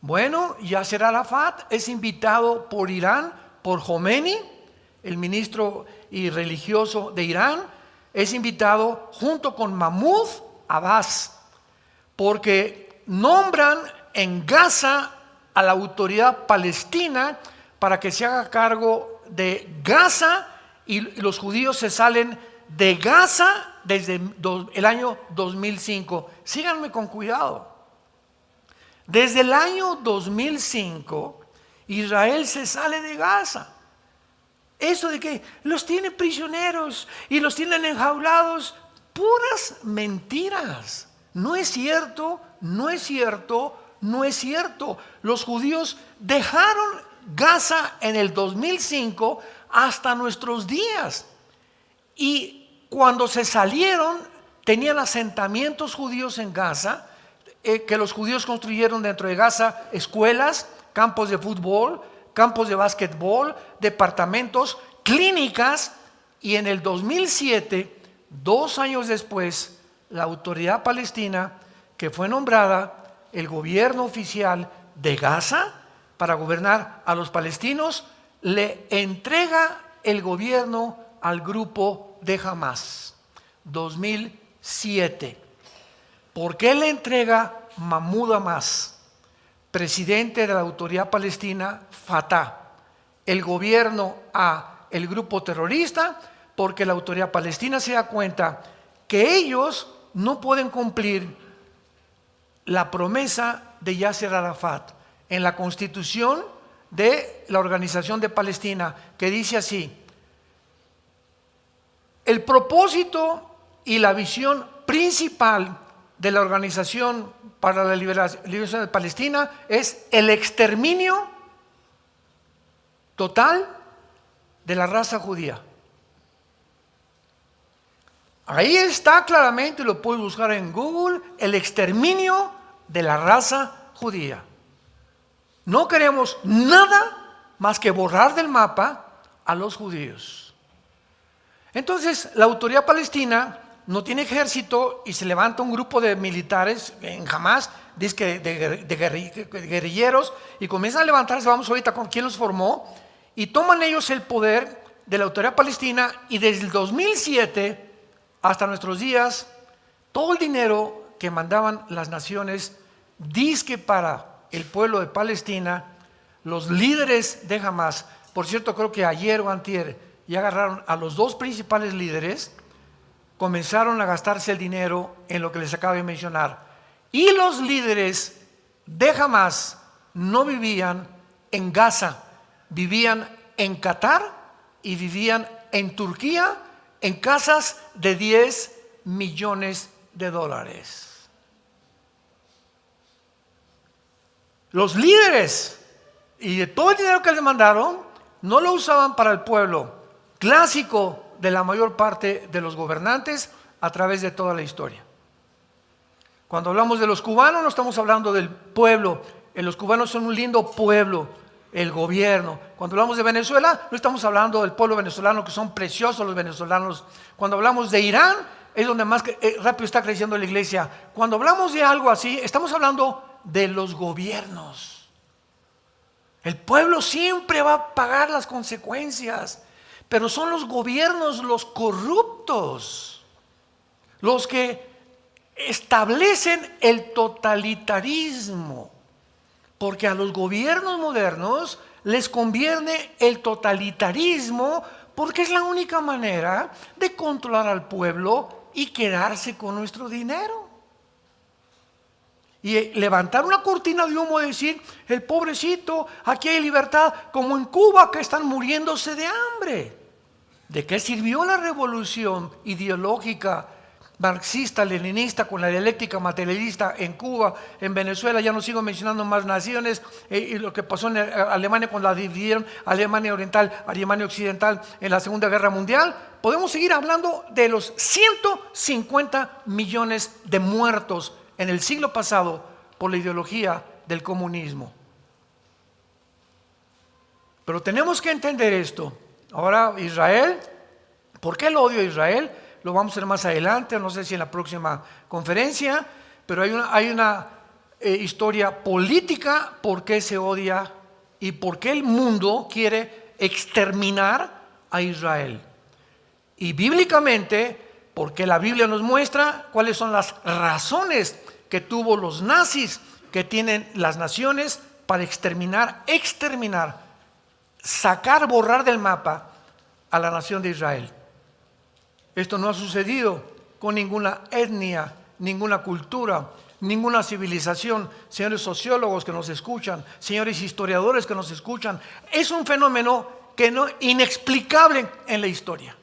Bueno, Yasser Arafat es invitado por Irán, por Khomeini, el ministro y religioso de Irán, es invitado junto con Mahmoud Abbas, porque nombran en Gaza a la autoridad palestina para que se haga cargo de Gaza, y los judíos se salen de Gaza desde el año 2005. Síganme con cuidado. Desde el año 2005, Israel se sale de Gaza. Eso de que los tiene prisioneros y los tienen enjaulados, puras mentiras. No es cierto, no es cierto, no es cierto. Los judíos dejaron Gaza en el 2005 hasta nuestros días. Y cuando se salieron, tenían asentamientos judíos en Gaza, que los judíos construyeron dentro de Gaza escuelas, campos de fútbol, campos de básquetbol, departamentos, clínicas. Y en el 2007, 2 años después, la autoridad palestina, que fue nombrada el gobierno oficial de Gaza para gobernar a los palestinos, le entrega el gobierno al grupo de Hamás. 2007. ¿Por qué le entrega Mahmoud Abbas, presidente de la autoridad palestina, Fatah, el gobierno a el grupo terrorista? Porque la autoridad palestina se da cuenta que ellos no pueden cumplir la promesa de Yasser Arafat en la constitución de la Organización de Palestina, que dice así: el propósito y la visión principal de la Organización para la Liberación de Palestina es el exterminio total de la raza judía. Ahí está claramente, lo puedes buscar en Google, el exterminio de la raza judía. No queremos nada más que borrar del mapa a los judíos. Entonces, la autoridad palestina no tiene ejército y se levanta un grupo de militares en Hamás, dice de guerrilleros, y comienzan a levantarse. Vamos ahorita con quién los formó, y toman ellos el poder de la autoridad palestina. Y desde el 2007 hasta nuestros días, todo el dinero que mandaban las naciones dizque para el pueblo de Palestina, los líderes de Hamás, por cierto, creo que ayer o antier ya agarraron a los 2 principales líderes, comenzaron a gastarse el dinero en lo que les acabo de mencionar. Y los líderes de Hamás no vivían en Gaza, vivían en Qatar y vivían en Turquía, en casas de $10 millones. Los líderes y de todo el dinero que les mandaron no lo usaban para el pueblo, clásico de la mayor parte de los gobernantes a través de toda la historia. Cuando hablamos de los cubanos, no estamos hablando del pueblo. Los cubanos son un lindo pueblo, el gobierno. Cuando hablamos de Venezuela, no estamos hablando del pueblo venezolano, que son preciosos los venezolanos. Cuando hablamos de Irán, es donde más rápido está creciendo la iglesia. Cuando hablamos de algo así, estamos hablando de los gobiernos. El pueblo siempre va a pagar las consecuencias, pero son los gobiernos los corruptos, los que establecen el totalitarismo, porque a los gobiernos modernos les conviene el totalitarismo, porque es la única manera de controlar al pueblo y quedarse con nuestro dinero. Y levantar una cortina de humo y decir, el pobrecito, aquí hay libertad, como en Cuba, que están muriéndose de hambre. ¿De qué sirvió la revolución ideológica marxista, leninista, con la dialéctica materialista en Cuba, en Venezuela, ya no sigo mencionando más naciones, y lo que pasó en Alemania cuando la dividieron, Alemania Oriental, Alemania Occidental en la Segunda Guerra Mundial. Podemos seguir hablando de los 150 millones de muertos en el siglo pasado por la ideología del comunismo. Pero tenemos que entender esto. Ahora Israel, ¿por qué el odio a Israel? Lo vamos a ver más adelante, no sé si en la próxima conferencia, pero hay una historia política por qué se odia y por qué el mundo quiere exterminar a Israel. Y bíblicamente, porque la Biblia nos muestra cuáles son las razones que tuvo los nazis, que tienen las naciones para exterminar, sacar, borrar del mapa a la nación de Israel. Esto no ha sucedido con ninguna etnia, ninguna cultura, ninguna civilización. Señores sociólogos que nos escuchan, señores historiadores que nos escuchan, es un fenómeno inexplicable en la historia.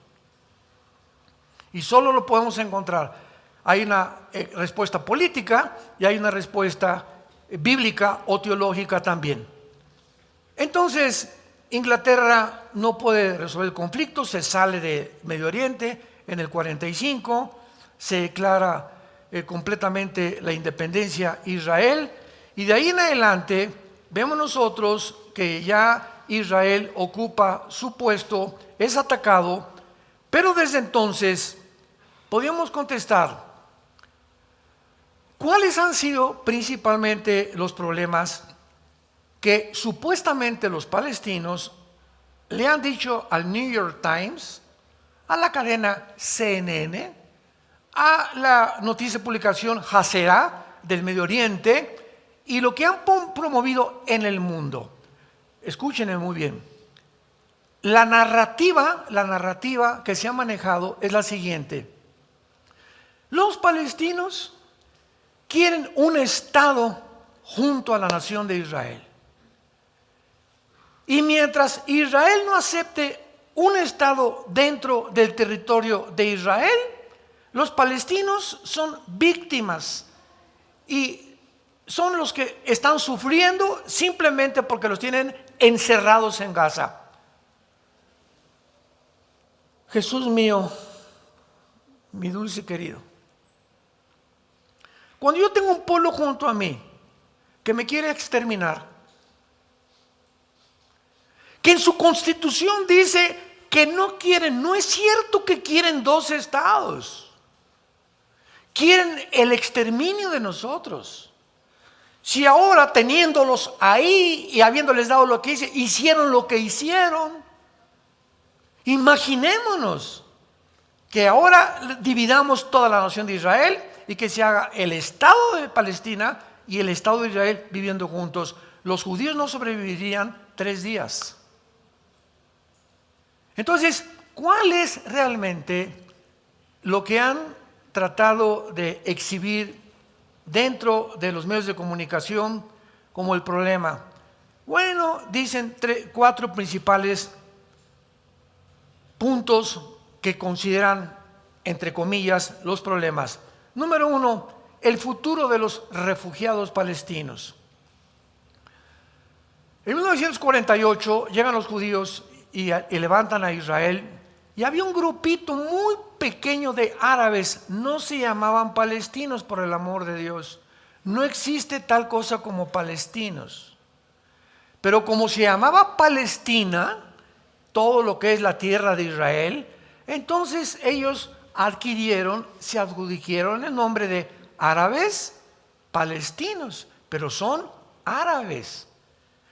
Y solo lo podemos encontrar. Hay una respuesta política y hay una respuesta bíblica o teológica también. Entonces, Inglaterra no puede resolver el conflicto, se sale de Medio Oriente en el 45, se declara completamente la independencia Israel, y de ahí en adelante vemos nosotros que ya Israel ocupa su puesto, es atacado, pero desde entonces podemos contestar cuáles han sido principalmente los problemas que supuestamente los palestinos le han dicho al New York Times, a la cadena CNN, a la noticia de publicación Haaretz del Medio Oriente y lo que han promovido en el mundo. Escúchenme muy bien. La narrativa que se ha manejado es la siguiente. Los palestinos quieren un Estado junto a la nación de Israel. Y mientras Israel no acepte un Estado dentro del territorio de Israel, los palestinos son víctimas y son los que están sufriendo simplemente porque los tienen encerrados en Gaza. Jesús mío, mi dulce querido, cuando yo tengo un pueblo junto a mí que me quiere exterminar, que en su constitución dice que no quieren, no es cierto que quieren dos estados, quieren el exterminio de nosotros. Si ahora teniéndolos ahí y habiéndoles dado lo que hicieron lo que hicieron, imaginémonos que ahora dividamos toda la nación de Israel y que se haga el Estado de Palestina y el Estado de Israel viviendo juntos. Los judíos no sobrevivirían 3 días. Entonces, ¿cuál es realmente lo que han tratado de exhibir dentro de los medios de comunicación como el problema? Bueno, dicen 4 principales puntos que consideran, entre comillas, los problemas. Número 1, el futuro de los refugiados palestinos. En 1948 llegan los judíos y levantan a Israel, y había un grupito muy pequeño de árabes, no se llamaban palestinos, por el amor de Dios, no existe tal cosa como palestinos, pero como se llamaba Palestina, todo lo que es la tierra de Israel, entonces ellos se adjudicaron el nombre de árabes palestinos, pero son árabes,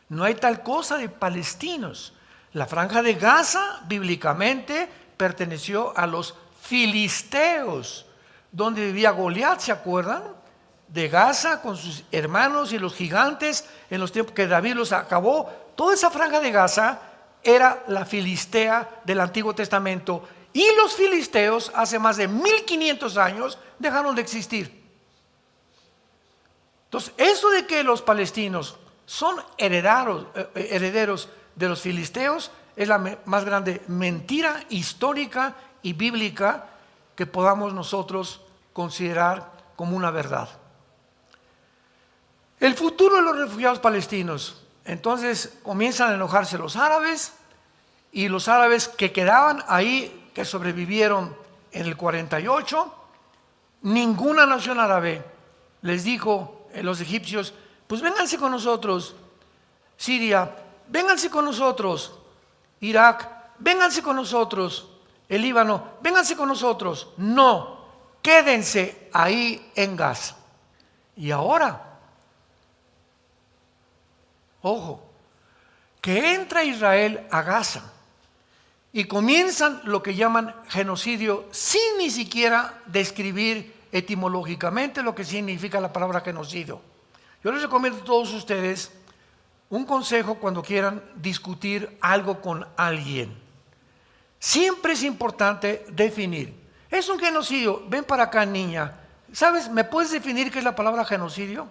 no hay tal cosa de palestinos. La franja de Gaza, bíblicamente, perteneció a los filisteos, donde vivía Goliat, ¿se acuerdan? De Gaza con sus hermanos y los gigantes en los tiempos que David los acabó. Toda esa franja de Gaza era la filistea del Antiguo Testamento. Y los filisteos, hace más de 1500 años, dejaron de existir. Entonces, eso de que los palestinos son herederos de los filisteos es la más grande mentira histórica y bíblica que podamos nosotros considerar como una verdad. El futuro de los refugiados palestinos. Entonces comienzan a enojarse los árabes, y los árabes que quedaban ahí, que sobrevivieron en el 48, ninguna nación árabe les dijo a los egipcios: pues vénganse con nosotros. Siria, vénganse con nosotros. Irak, vénganse con nosotros. El Líbano, vénganse con nosotros. No, quédense ahí en Gaza. Y ahora, ojo, que entra Israel a Gaza y comienzan lo que llaman genocidio, sin ni siquiera describir etimológicamente lo que significa la palabra genocidio. Yo les recomiendo a todos ustedes un consejo cuando quieran discutir algo con alguien. Siempre es importante definir. Es un genocidio. Ven para acá, niña. ¿Sabes? ¿Me puedes definir qué es la palabra genocidio?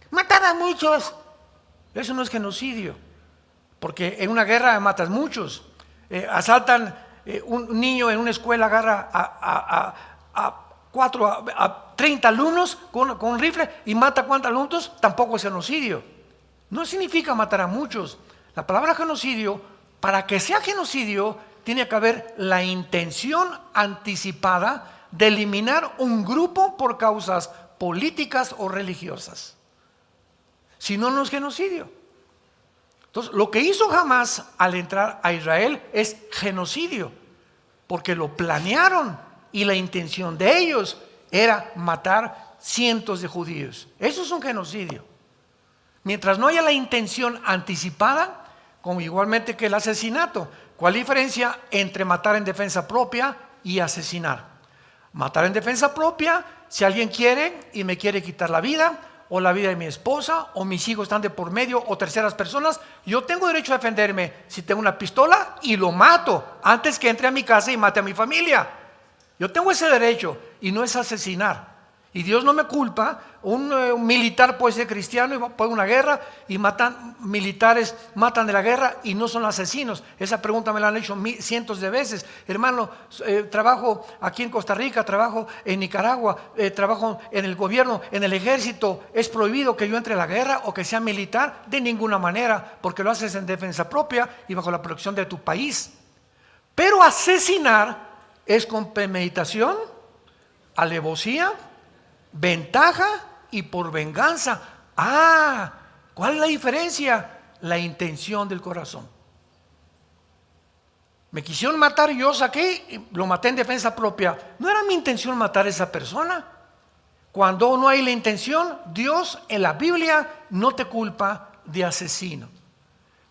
Matar a muchos. Eso no es genocidio, porque en una guerra matas muchos. Asaltan un niño en una escuela, agarra a 30 alumnos con un rifle y mata ¿cuántos alumnos? Tampoco es genocidio. No significa matar a muchos. La palabra genocidio, para que sea genocidio, tiene que haber la intención anticipada de eliminar un grupo por causas políticas o religiosas. Si no, no es genocidio. Entonces, lo que hizo Hamás al entrar a Israel es genocidio, porque lo planearon y la intención de ellos era matar cientos de judíos. Eso es un genocidio. Mientras no haya la intención anticipada, como igualmente que el asesinato. ¿Cuál diferencia entre matar en defensa propia y asesinar? Matar en defensa propia, si alguien quiere y me quiere quitar la vida, o la vida de mi esposa, o mis hijos están de por medio, o terceras personas, yo tengo derecho a defenderme si tengo una pistola y lo mato antes que entre a mi casa y mate a mi familia. Yo tengo ese derecho y no es asesinar. Y Dios no me culpa. Un militar puede ser cristiano y puede una guerra y militares matan de la guerra y no son asesinos. Esa pregunta me la han hecho cientos de veces. Hermano, trabajo aquí en Costa Rica, trabajo en Nicaragua, trabajo en el gobierno, en el ejército. ¿Es prohibido que yo entre a la guerra o que sea militar? De ninguna manera, porque lo haces en defensa propia y bajo la protección de tu país. Pero asesinar es con premeditación, alevosía, ventaja y por venganza. ¿Cuál es la diferencia? La intención del corazón. Me quisieron matar, yo saqué y lo maté en defensa propia. No era mi intención matar a esa persona. Cuando no hay la intención, Dios en la Biblia no te culpa de asesino.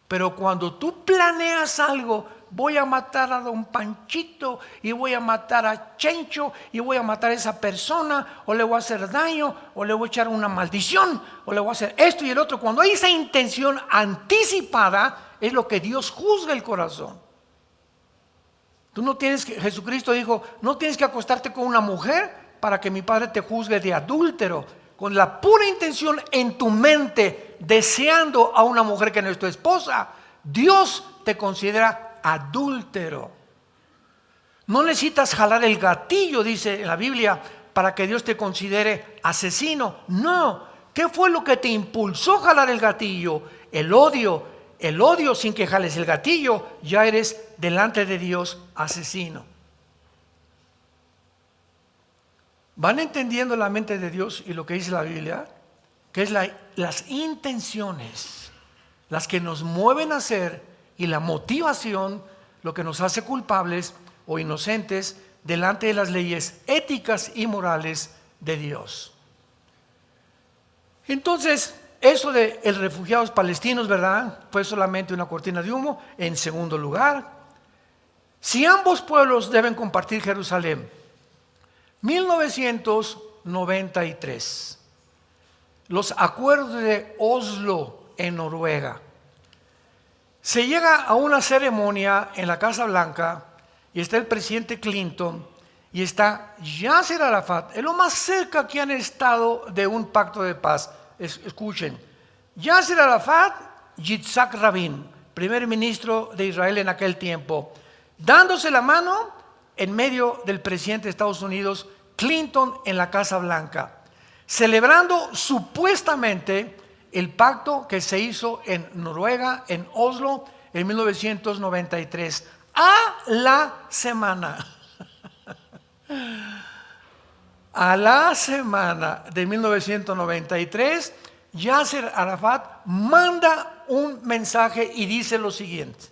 Pero cuando tú planeas algo, voy a matar a don Panchito y voy a matar a Chencho y voy a matar a esa persona, o le voy a hacer daño, o le voy a echar una maldición, o le voy a hacer esto y el otro. Cuando hay esa intención anticipada, es lo que Dios juzga el corazón. Tú no tienes que, Jesucristo dijo, no tienes que acostarte con una mujer para que mi Padre te juzgue de adúltero. Con la pura intención en tu mente, deseando a una mujer que no es tu esposa, Dios te considera adúltero. No necesitas jalar el gatillo, dice en la Biblia, para que Dios te considere asesino. No. ¿Qué fue lo que te impulsó a jalar el gatillo? El odio. El odio, sin que jales el gatillo, ya eres delante de Dios asesino. ¿Van entendiendo la mente de Dios y lo que dice la Biblia? Que es las intenciones las que nos mueven a hacer, y la motivación lo que nos hace culpables o inocentes delante de las leyes éticas y morales de Dios. Entonces, eso de los refugiados palestinos, ¿verdad?, fue solamente una cortina de humo. En segundo lugar, si ambos pueblos deben compartir Jerusalén, 1993, los acuerdos de Oslo en Noruega. Se llega a una ceremonia en la Casa Blanca y está el presidente Clinton y está Yasser Arafat. Es lo más cerca que han estado de un pacto de paz. Escuchen, Yasser Arafat, Yitzhak Rabin, primer ministro de Israel en aquel tiempo, dándose la mano en medio del presidente de Estados Unidos Clinton en la Casa Blanca, celebrando supuestamente el pacto que se hizo en Noruega, en Oslo, en 1993. A la semana de 1993, Yasser Arafat manda un mensaje y dice lo siguiente: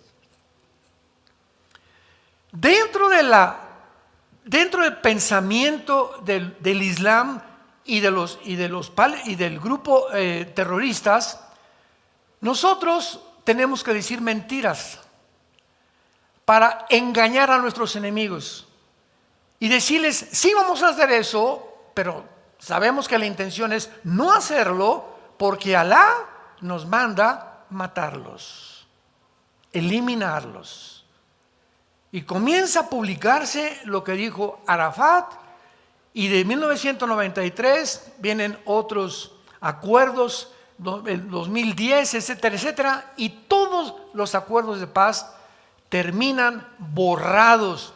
dentro del pensamiento del Islam y del grupo terroristas, nosotros tenemos que decir mentiras para engañar a nuestros enemigos y decirles, sí vamos a hacer eso, pero sabemos que la intención es no hacerlo porque Alá nos manda matarlos, eliminarlos. Y comienza a publicarse lo que dijo Arafat, y de 1993 vienen otros acuerdos, el 2010, etcétera, etcétera, y todos los acuerdos de paz terminan borrados,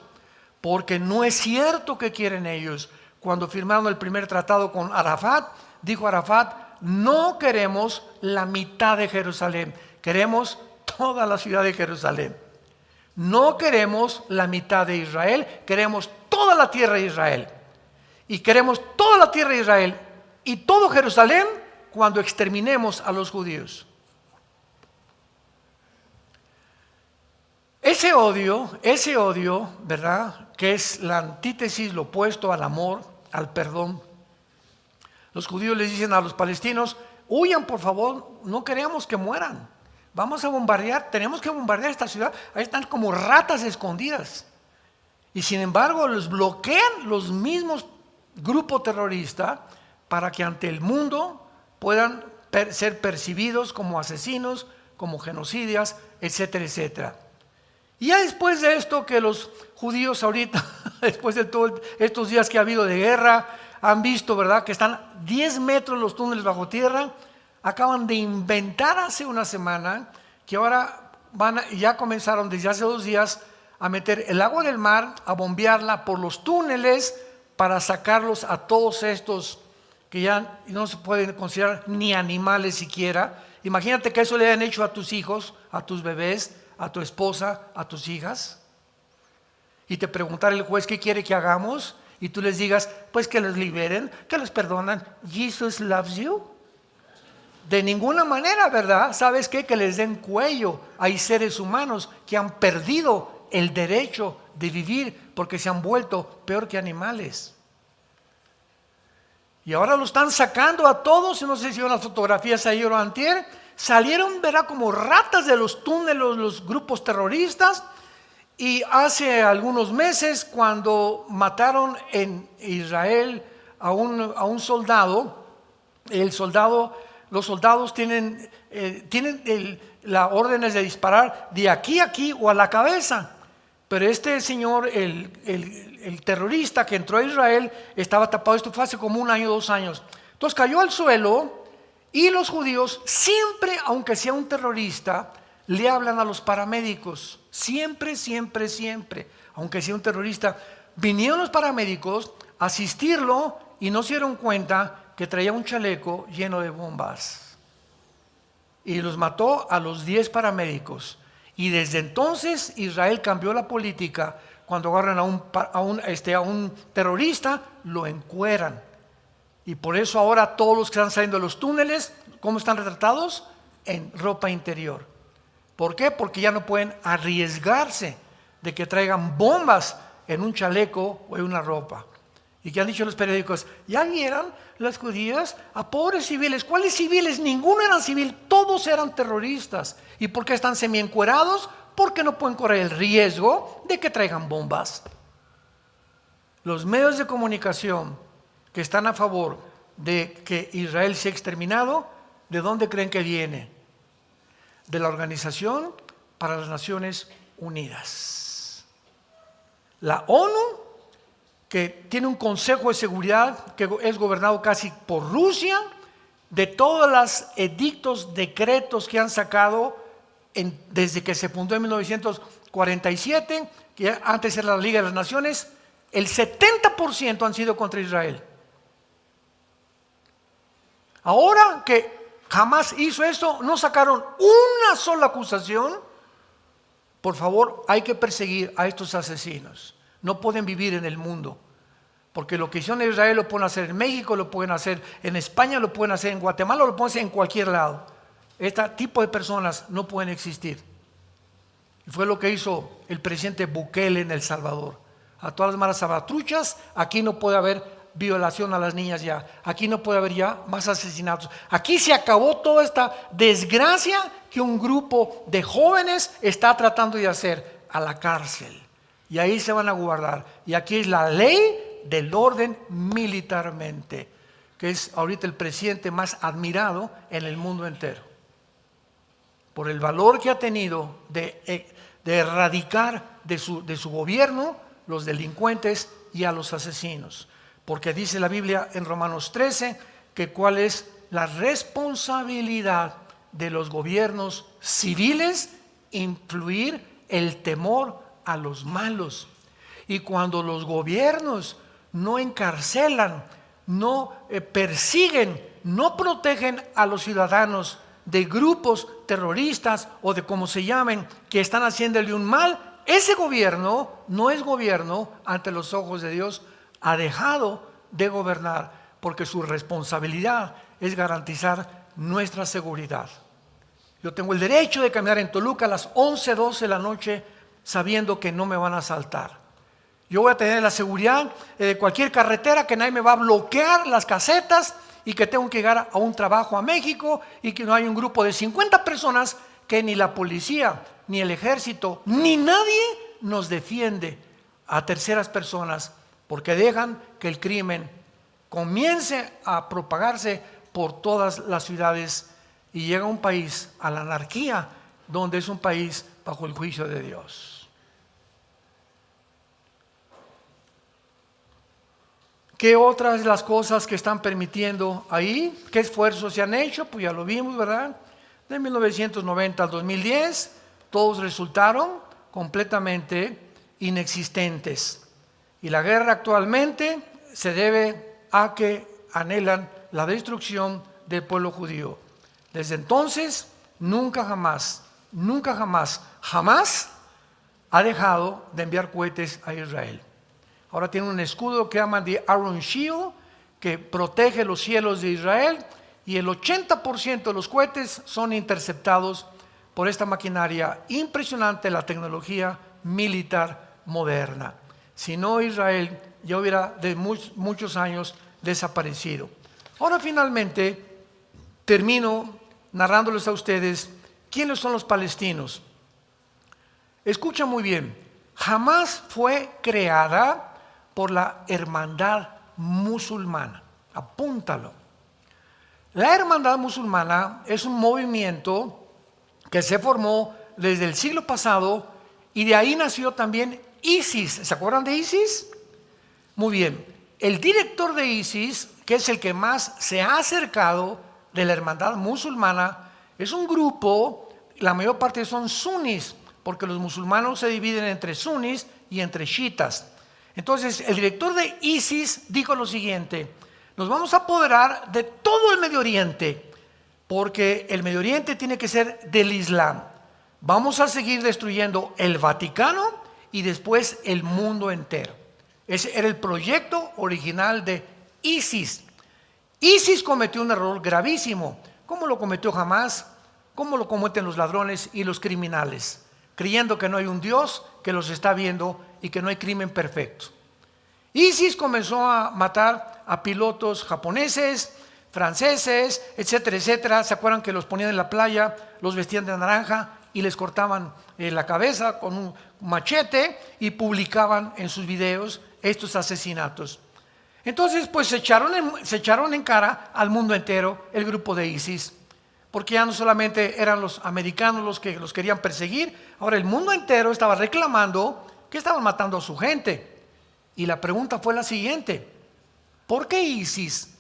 porque no es cierto que quieren ellos. Cuando firmaron el primer tratado con Arafat, dijo Arafat, no queremos la mitad de Jerusalén, queremos toda la ciudad de Jerusalén. No queremos la mitad de Israel, queremos toda la tierra de Israel. Y queremos toda la tierra de Israel y todo Jerusalén cuando exterminemos a los judíos. Ese odio, ¿verdad? Que es la antítesis, lo opuesto al amor, al perdón. Los judíos les dicen a los palestinos, huyan por favor, no queremos que mueran. Vamos a bombardear, tenemos que bombardear esta ciudad. Ahí están como ratas escondidas. Y sin embargo los bloquean los mismos grupos terroristas para que ante el mundo puedan ser percibidos como asesinos, como genocidas, etcétera, etcétera. Y ya después de esto que los judíos ahorita, después de todos estos días que ha habido de guerra, han visto, ¿verdad?, que están 10 metros los túneles bajo tierra. Acaban de inventar hace una semana que ahora ya comenzaron desde hace 2 días a meter el agua del mar, a bombearla por los túneles para sacarlos a todos estos que ya no se pueden considerar ni animales siquiera. Imagínate que eso le hayan hecho a tus hijos, a tus bebés, a tu esposa, a tus hijas. Y te preguntara el juez qué quiere que hagamos y tú les digas, pues que los liberen, que los perdonan. Jesus loves you. De ninguna manera, ¿verdad? ¿Sabes qué? Que les den cuello. Hay seres humanos que han perdido el derecho de vivir porque se han vuelto peor que animales. Y ahora lo están sacando a todos. No sé si vieron las fotografías ayer o antier. Salieron, verá, como ratas de los túneles los grupos terroristas. Y hace algunos meses, cuando mataron en Israel a un soldado, los soldados tienen las órdenes de disparar de aquí a aquí o a la cabeza. Pero este señor, el terrorista que entró a Israel, estaba tapado. Esto fue hace como 1 año, 2 años. Entonces cayó al suelo y los judíos siempre, aunque sea un terrorista, le hablan a los paramédicos. Siempre, siempre, siempre. Aunque sea un terrorista, vinieron los paramédicos a asistirlo y no se dieron cuenta que traía un chaleco lleno de bombas. Y los mató a los 10 paramédicos. Y desde entonces Israel cambió la política. Cuando agarran a un terrorista, lo encueran. Y por eso ahora todos los que están saliendo de los túneles, ¿cómo están retratados? En ropa interior. ¿Por qué? Porque ya no pueden arriesgarse de que traigan bombas en un chaleco o en una ropa. ¿Y qué han dicho los periódicos? ¿Ya vieron los judíos a pobres civiles? ¿Cuáles civiles? Ninguno era civil, todos eran terroristas. ¿Y por qué están semiencuerados? Porque no pueden correr el riesgo de que traigan bombas. Los medios de comunicación que están a favor de que Israel sea exterminado, ¿de dónde creen que viene? De la Organización para las Naciones Unidas. La ONU, que tiene un Consejo de Seguridad que es gobernado casi por Rusia, de todos los edictos, decretos que han sacado desde que se fundó en 1947, que antes era la Liga de las Naciones, El 70% han sido contra Israel. Ahora que Hamás hizo esto, no sacaron una sola acusación. Por favor, hay que perseguir a estos asesinos. No pueden vivir en el mundo. Porque lo que hicieron en Israel lo pueden hacer en México, lo pueden hacer en España, lo pueden hacer en Guatemala, lo pueden hacer en cualquier lado. Este tipo de personas no pueden existir. Y fue lo que hizo el presidente Bukele en El Salvador. A todas las malas salvatruchas, aquí no puede haber violación a las niñas ya. Aquí no puede haber ya más asesinatos. Aquí se acabó toda esta desgracia que un grupo de jóvenes está tratando de hacer, a la cárcel. Y ahí se van a guardar. Y aquí es la ley del orden militarmente, que es ahorita el presidente más admirado en el mundo entero, por el valor que ha tenido de erradicar de su gobierno los delincuentes y a los asesinos. Porque dice la Biblia en Romanos 13 que cuál es la responsabilidad de los gobiernos civiles: influir el temor a los malos. Y cuando los gobiernos no encarcelan, no persiguen, no protegen a los ciudadanos de grupos terroristas o de como se llamen, que están haciéndole un mal, ese gobierno no es gobierno ante los ojos de Dios. Ha dejado de gobernar, porque su responsabilidad es garantizar nuestra seguridad. Yo tengo el derecho de caminar en Toluca a las 11, 12 de la noche sabiendo que no me van a asaltar. Yo voy a tener la seguridad de cualquier carretera, que nadie me va a bloquear las casetas, y que tengo que llegar a un trabajo a México y que no hay un grupo de 50 personas que ni la policía, ni el ejército, ni nadie nos defiende a terceras personas, porque dejan que el crimen comience a propagarse por todas las ciudades y llega a un país, a la anarquía, donde es un país bajo el juicio de Dios. ¿Qué otras de las cosas que están permitiendo ahí? ¿Qué esfuerzos se han hecho? Pues ya lo vimos, ¿verdad? De 1990 al 2010, todos resultaron completamente inexistentes. Y la guerra actualmente se debe a que anhelan la destrucción del pueblo judío. Desde entonces, nunca jamás ha dejado de enviar cohetes a Israel. Ahora tiene un escudo que llaman The Iron Shield, que protege los cielos de Israel, y el 80% de los cohetes son interceptados por esta maquinaria impresionante, la tecnología militar moderna. Si no, Israel ya hubiera de muchos años desaparecido. Ahora finalmente termino narrándoles a ustedes quiénes son los palestinos. Escucha muy bien, jamás fue creada por la hermandad musulmana. Apúntalo. La hermandad musulmana es un movimiento que se formó desde el siglo pasado, y de ahí nació también ISIS. ¿Se acuerdan de ISIS? Muy bien. El director de ISIS, que es el que más se ha acercado de la hermandad musulmana, es un grupo, la mayor parte son sunis, porque los musulmanos se dividen entre sunis y entre chiitas. Entonces, el director de ISIS dijo lo siguiente: nos vamos a apoderar de todo el Medio Oriente, porque el Medio Oriente tiene que ser del Islam. Vamos a seguir destruyendo el Vaticano y después el mundo entero. Ese era el proyecto original de ISIS. ISIS cometió un error gravísimo. ¿Cómo lo cometió Hamás? ¿Cómo lo cometen los ladrones y los criminales? Creyendo que no hay un Dios que los está viendo y que no hay crimen perfecto. ISIS comenzó a matar a pilotos japoneses, franceses, etcétera, etcétera. ¿Se acuerdan que los ponían en la playa, los vestían de naranja y les cortaban la cabeza con un machete y publicaban en sus videos estos asesinatos? Entonces, pues se echaron en cara al mundo entero el grupo de ISIS, porque ya no solamente eran los americanos los que los querían perseguir, ahora el mundo entero estaba reclamando que estaban matando a su gente. Y la pregunta fue la siguiente: ¿por qué ISIS,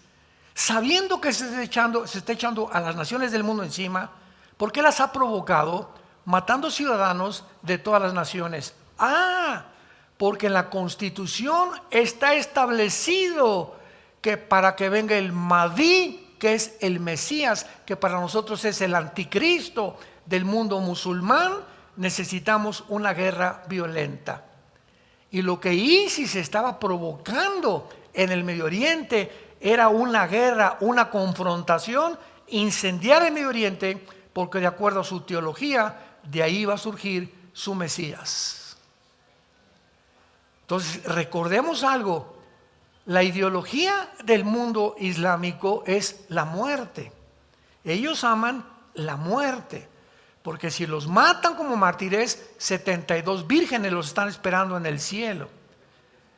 sabiendo que se está echando a las naciones del mundo encima, por qué las ha provocado matando ciudadanos de todas las naciones? porque en la Constitución está establecido que para que venga el Mahdi, que es el Mesías, que para nosotros es el anticristo del mundo musulmán, necesitamos una guerra violenta. Y lo que ISIS estaba provocando en el Medio Oriente era una guerra, una confrontación, incendiar el Medio Oriente, porque de acuerdo a su teología, de ahí va a surgir su Mesías. Entonces, recordemos algo, la ideología del mundo islámico es la muerte. Ellos aman la muerte, porque si los matan como mártires, 72 vírgenes los están esperando en el cielo.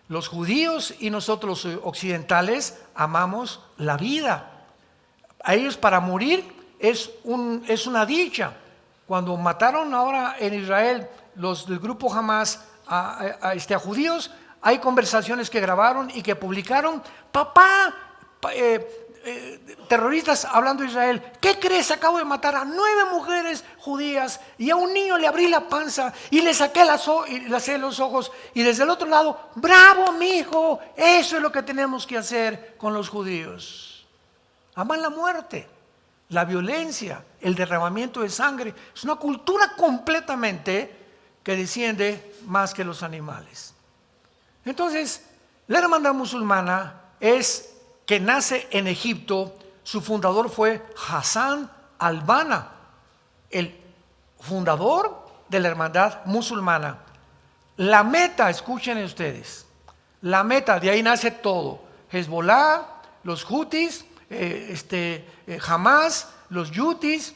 Los judíos y nosotros los occidentales amamos la vida. A ellos para morir es una dicha. Cuando mataron ahora en Israel los del grupo Hamas a judíos, hay conversaciones que grabaron y que publicaron. Papá, terroristas hablando de Israel, ¿qué crees? Acabo de matar a 9 mujeres judías y a un niño le abrí la panza y le saqué los ojos, y desde el otro lado, bravo mi hijo, eso es lo que tenemos que hacer con los judíos. Aman la muerte, la violencia, el derramamiento de sangre. Es una cultura completamente que desciende más que los animales. Entonces, la hermandad musulmana es que nace en Egipto. Su fundador fue Hassan al-Banna, el fundador de la hermandad musulmana. La meta, escuchen ustedes, la meta, de ahí nace todo: Hezbollah, los Houthis, Hamas, los Yutis,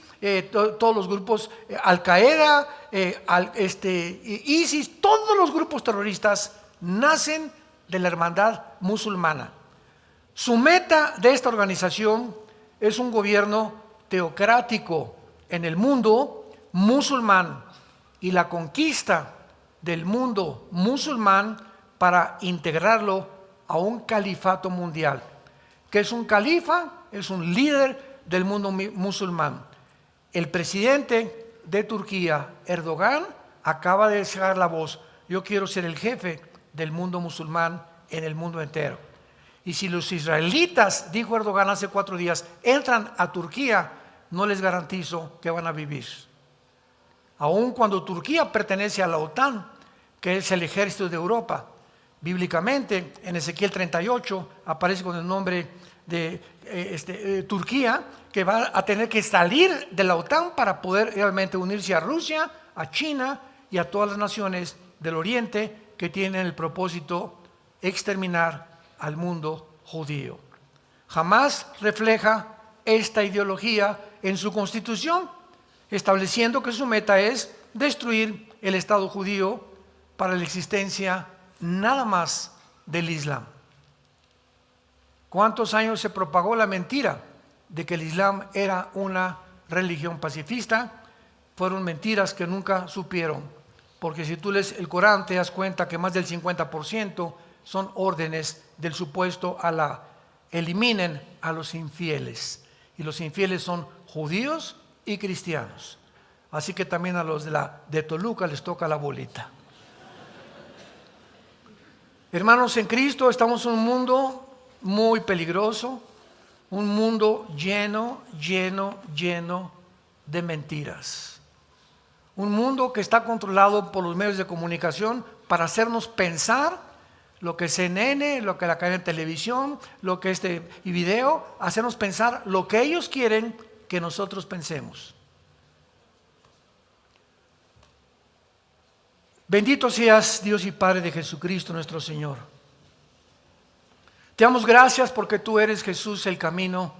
todos los grupos, Al-Qaeda, ISIS, todos los grupos terroristas nacen de la hermandad musulmana. Su meta de esta organización es un gobierno teocrático en el mundo musulmán y la conquista del mundo musulmán para integrarlo a un califato mundial. ¿Qué es un califa? Es un líder del mundo musulmán. El presidente de Turquía, Erdogan, acaba de dejar la voz: yo quiero ser el jefe del mundo musulmán en el mundo entero. Y si los israelitas, dijo Erdogan hace 4 días, entran a Turquía, no les garantizo que van a vivir. Aun cuando Turquía pertenece a la OTAN, que es el ejército de Europa, bíblicamente en Ezequiel 38 aparece con el nombre de Turquía, que va a tener que salir de la OTAN para poder realmente unirse a Rusia, a China y a todas las naciones del Oriente que tienen el propósito de exterminar al mundo judío. Jamás refleja esta ideología en su constitución, estableciendo que su meta es destruir el Estado judío para la existencia nada más del Islam. ¿Cuántos años se propagó la mentira de que el Islam era una religión pacifista? Fueron mentiras que nunca supieron, porque si tú lees el Corán te das cuenta que más del 50% son órdenes del supuesto Alá. Eliminen a los infieles, y los infieles son judíos y cristianos. Así que también a los de Toluca les toca la bolita. Hermanos en Cristo, estamos en un mundo muy peligroso, un mundo lleno de mentiras. Un mundo que está controlado por los medios de comunicación para hacernos pensar lo que CNN, lo que la cadena de televisión, lo que y video, hacernos pensar lo que ellos quieren que nosotros pensemos. Bendito seas, Dios y Padre de Jesucristo nuestro Señor. Te damos gracias porque tú eres Jesús, el camino,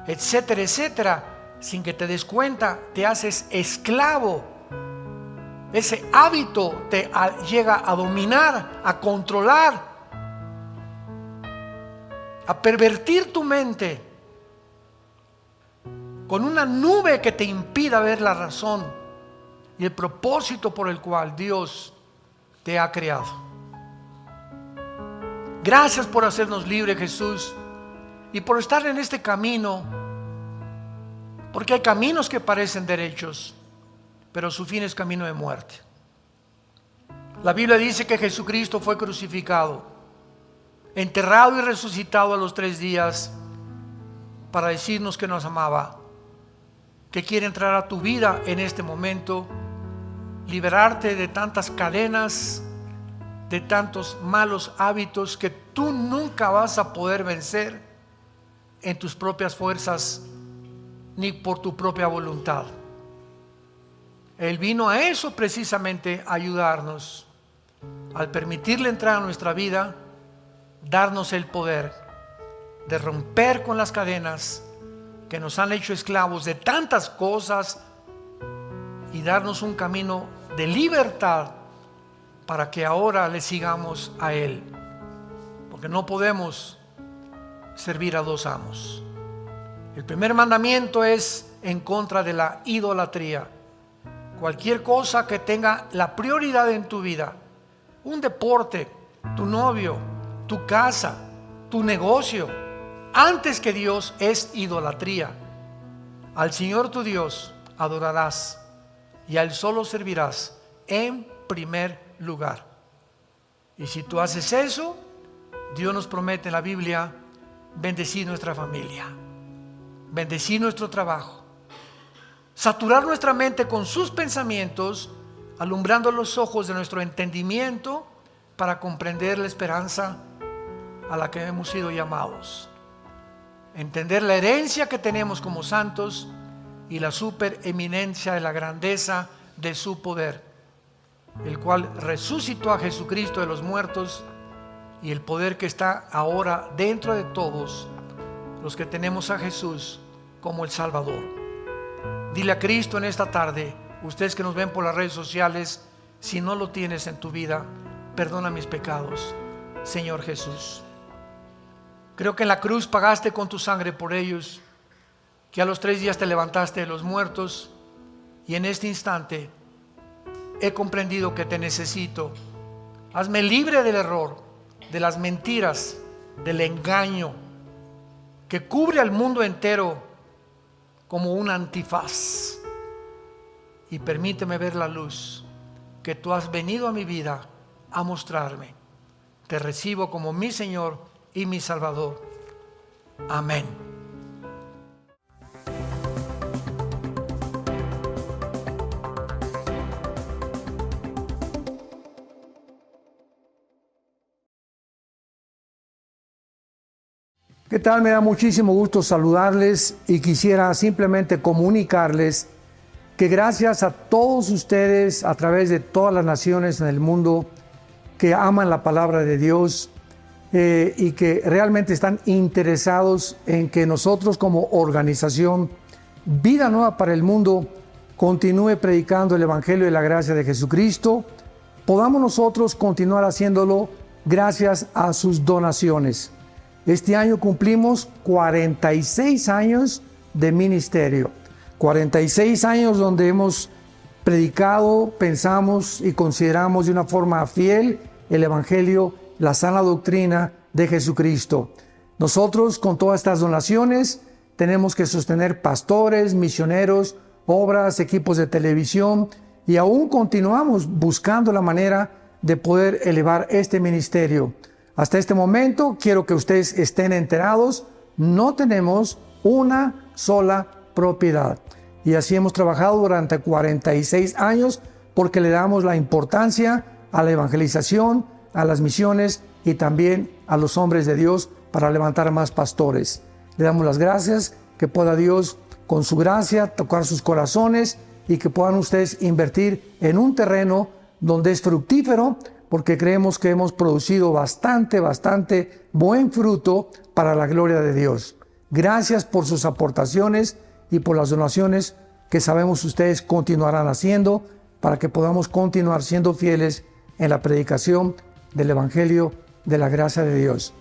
etcétera, etcétera. Sin que te des cuenta, te haces esclavo. Ese hábito te llega a dominar, a controlar, a pervertir tu mente con una nube que te impida ver la razón y el propósito por el cual Dios te ha creado. Gracias por hacernos libres, Jesús, y por estar en este camino, porque hay caminos que parecen derechos, pero su fin es camino de muerte. La Biblia dice que Jesucristo fue crucificado, enterrado y resucitado a los 3 días para decirnos que nos amaba, que quiere entrar a tu vida en este momento, liberarte de tantas cadenas, de tantos malos hábitos que tú nunca vas a poder vencer en tus propias fuerzas ni por tu propia voluntad. Él vino a eso precisamente, a ayudarnos, al permitirle entrar a nuestra vida, darnos el poder de romper con las cadenas que nos han hecho esclavos de tantas cosas y darnos un camino de libertad para que ahora le sigamos a Él, porque no podemos servir a 2 amos. El primer mandamiento es en contra de la idolatría. Cualquier cosa que tenga la prioridad en tu vida, un deporte, tu novio, tu casa, tu negocio, antes que Dios, es idolatría. Al Señor tu Dios adorarás y a Él solo servirás en primer lugar. Y si tú haces eso, Dios nos promete en la Biblia bendecir nuestra familia, bendecir nuestro trabajo, saturar nuestra mente con sus pensamientos, alumbrando los ojos de nuestro entendimiento para comprender la esperanza a la que hemos sido llamados, entender la herencia que tenemos como santos y la supereminencia de la grandeza de su poder, el cual resucitó a Jesucristo de los muertos, y el poder que está ahora dentro de todos los que tenemos a Jesús como el Salvador. Dile a Cristo en esta tarde, ustedes que nos ven por las redes sociales, si no lo tienes en tu vida, perdona mis pecados, Señor Jesús. Creo que en la cruz pagaste con tu sangre por ellos, que a los 3 días te levantaste de los muertos, y en este instante he comprendido que te necesito. Hazme libre del error, de las mentiras, del engaño que cubre al mundo entero como un antifaz, y permíteme ver la luz que tú has venido a mi vida a mostrarme. Te recibo como mi Señor y mi Salvador. Amén. ¿Qué tal? Me da muchísimo gusto saludarles y quisiera simplemente comunicarles que gracias a todos ustedes a través de todas las naciones en el mundo que aman la palabra de Dios y que realmente están interesados en que nosotros como organización Vida Nueva para el Mundo continúe predicando el Evangelio de la gracia de Jesucristo, podamos nosotros continuar haciéndolo gracias a sus donaciones. Este año cumplimos 46 años de ministerio, 46 años donde hemos predicado, pensamos y consideramos de una forma fiel el Evangelio, la sana doctrina de Jesucristo. Nosotros con todas estas donaciones tenemos que sostener pastores, misioneros, obras, equipos de televisión, y aún continuamos buscando la manera de poder elevar este ministerio. Hasta este momento, quiero que ustedes estén enterados, no tenemos una sola propiedad. Y así hemos trabajado durante 46 años porque le damos la importancia a la evangelización, a las misiones y también a los hombres de Dios para levantar más pastores. Le damos las gracias, que pueda Dios con su gracia tocar sus corazones y que puedan ustedes invertir en un terreno donde es fructífero, porque creemos que hemos producido bastante buen fruto para la gloria de Dios. Gracias por sus aportaciones y por las donaciones que sabemos ustedes continuarán haciendo para que podamos continuar siendo fieles en la predicación del Evangelio de la gracia de Dios.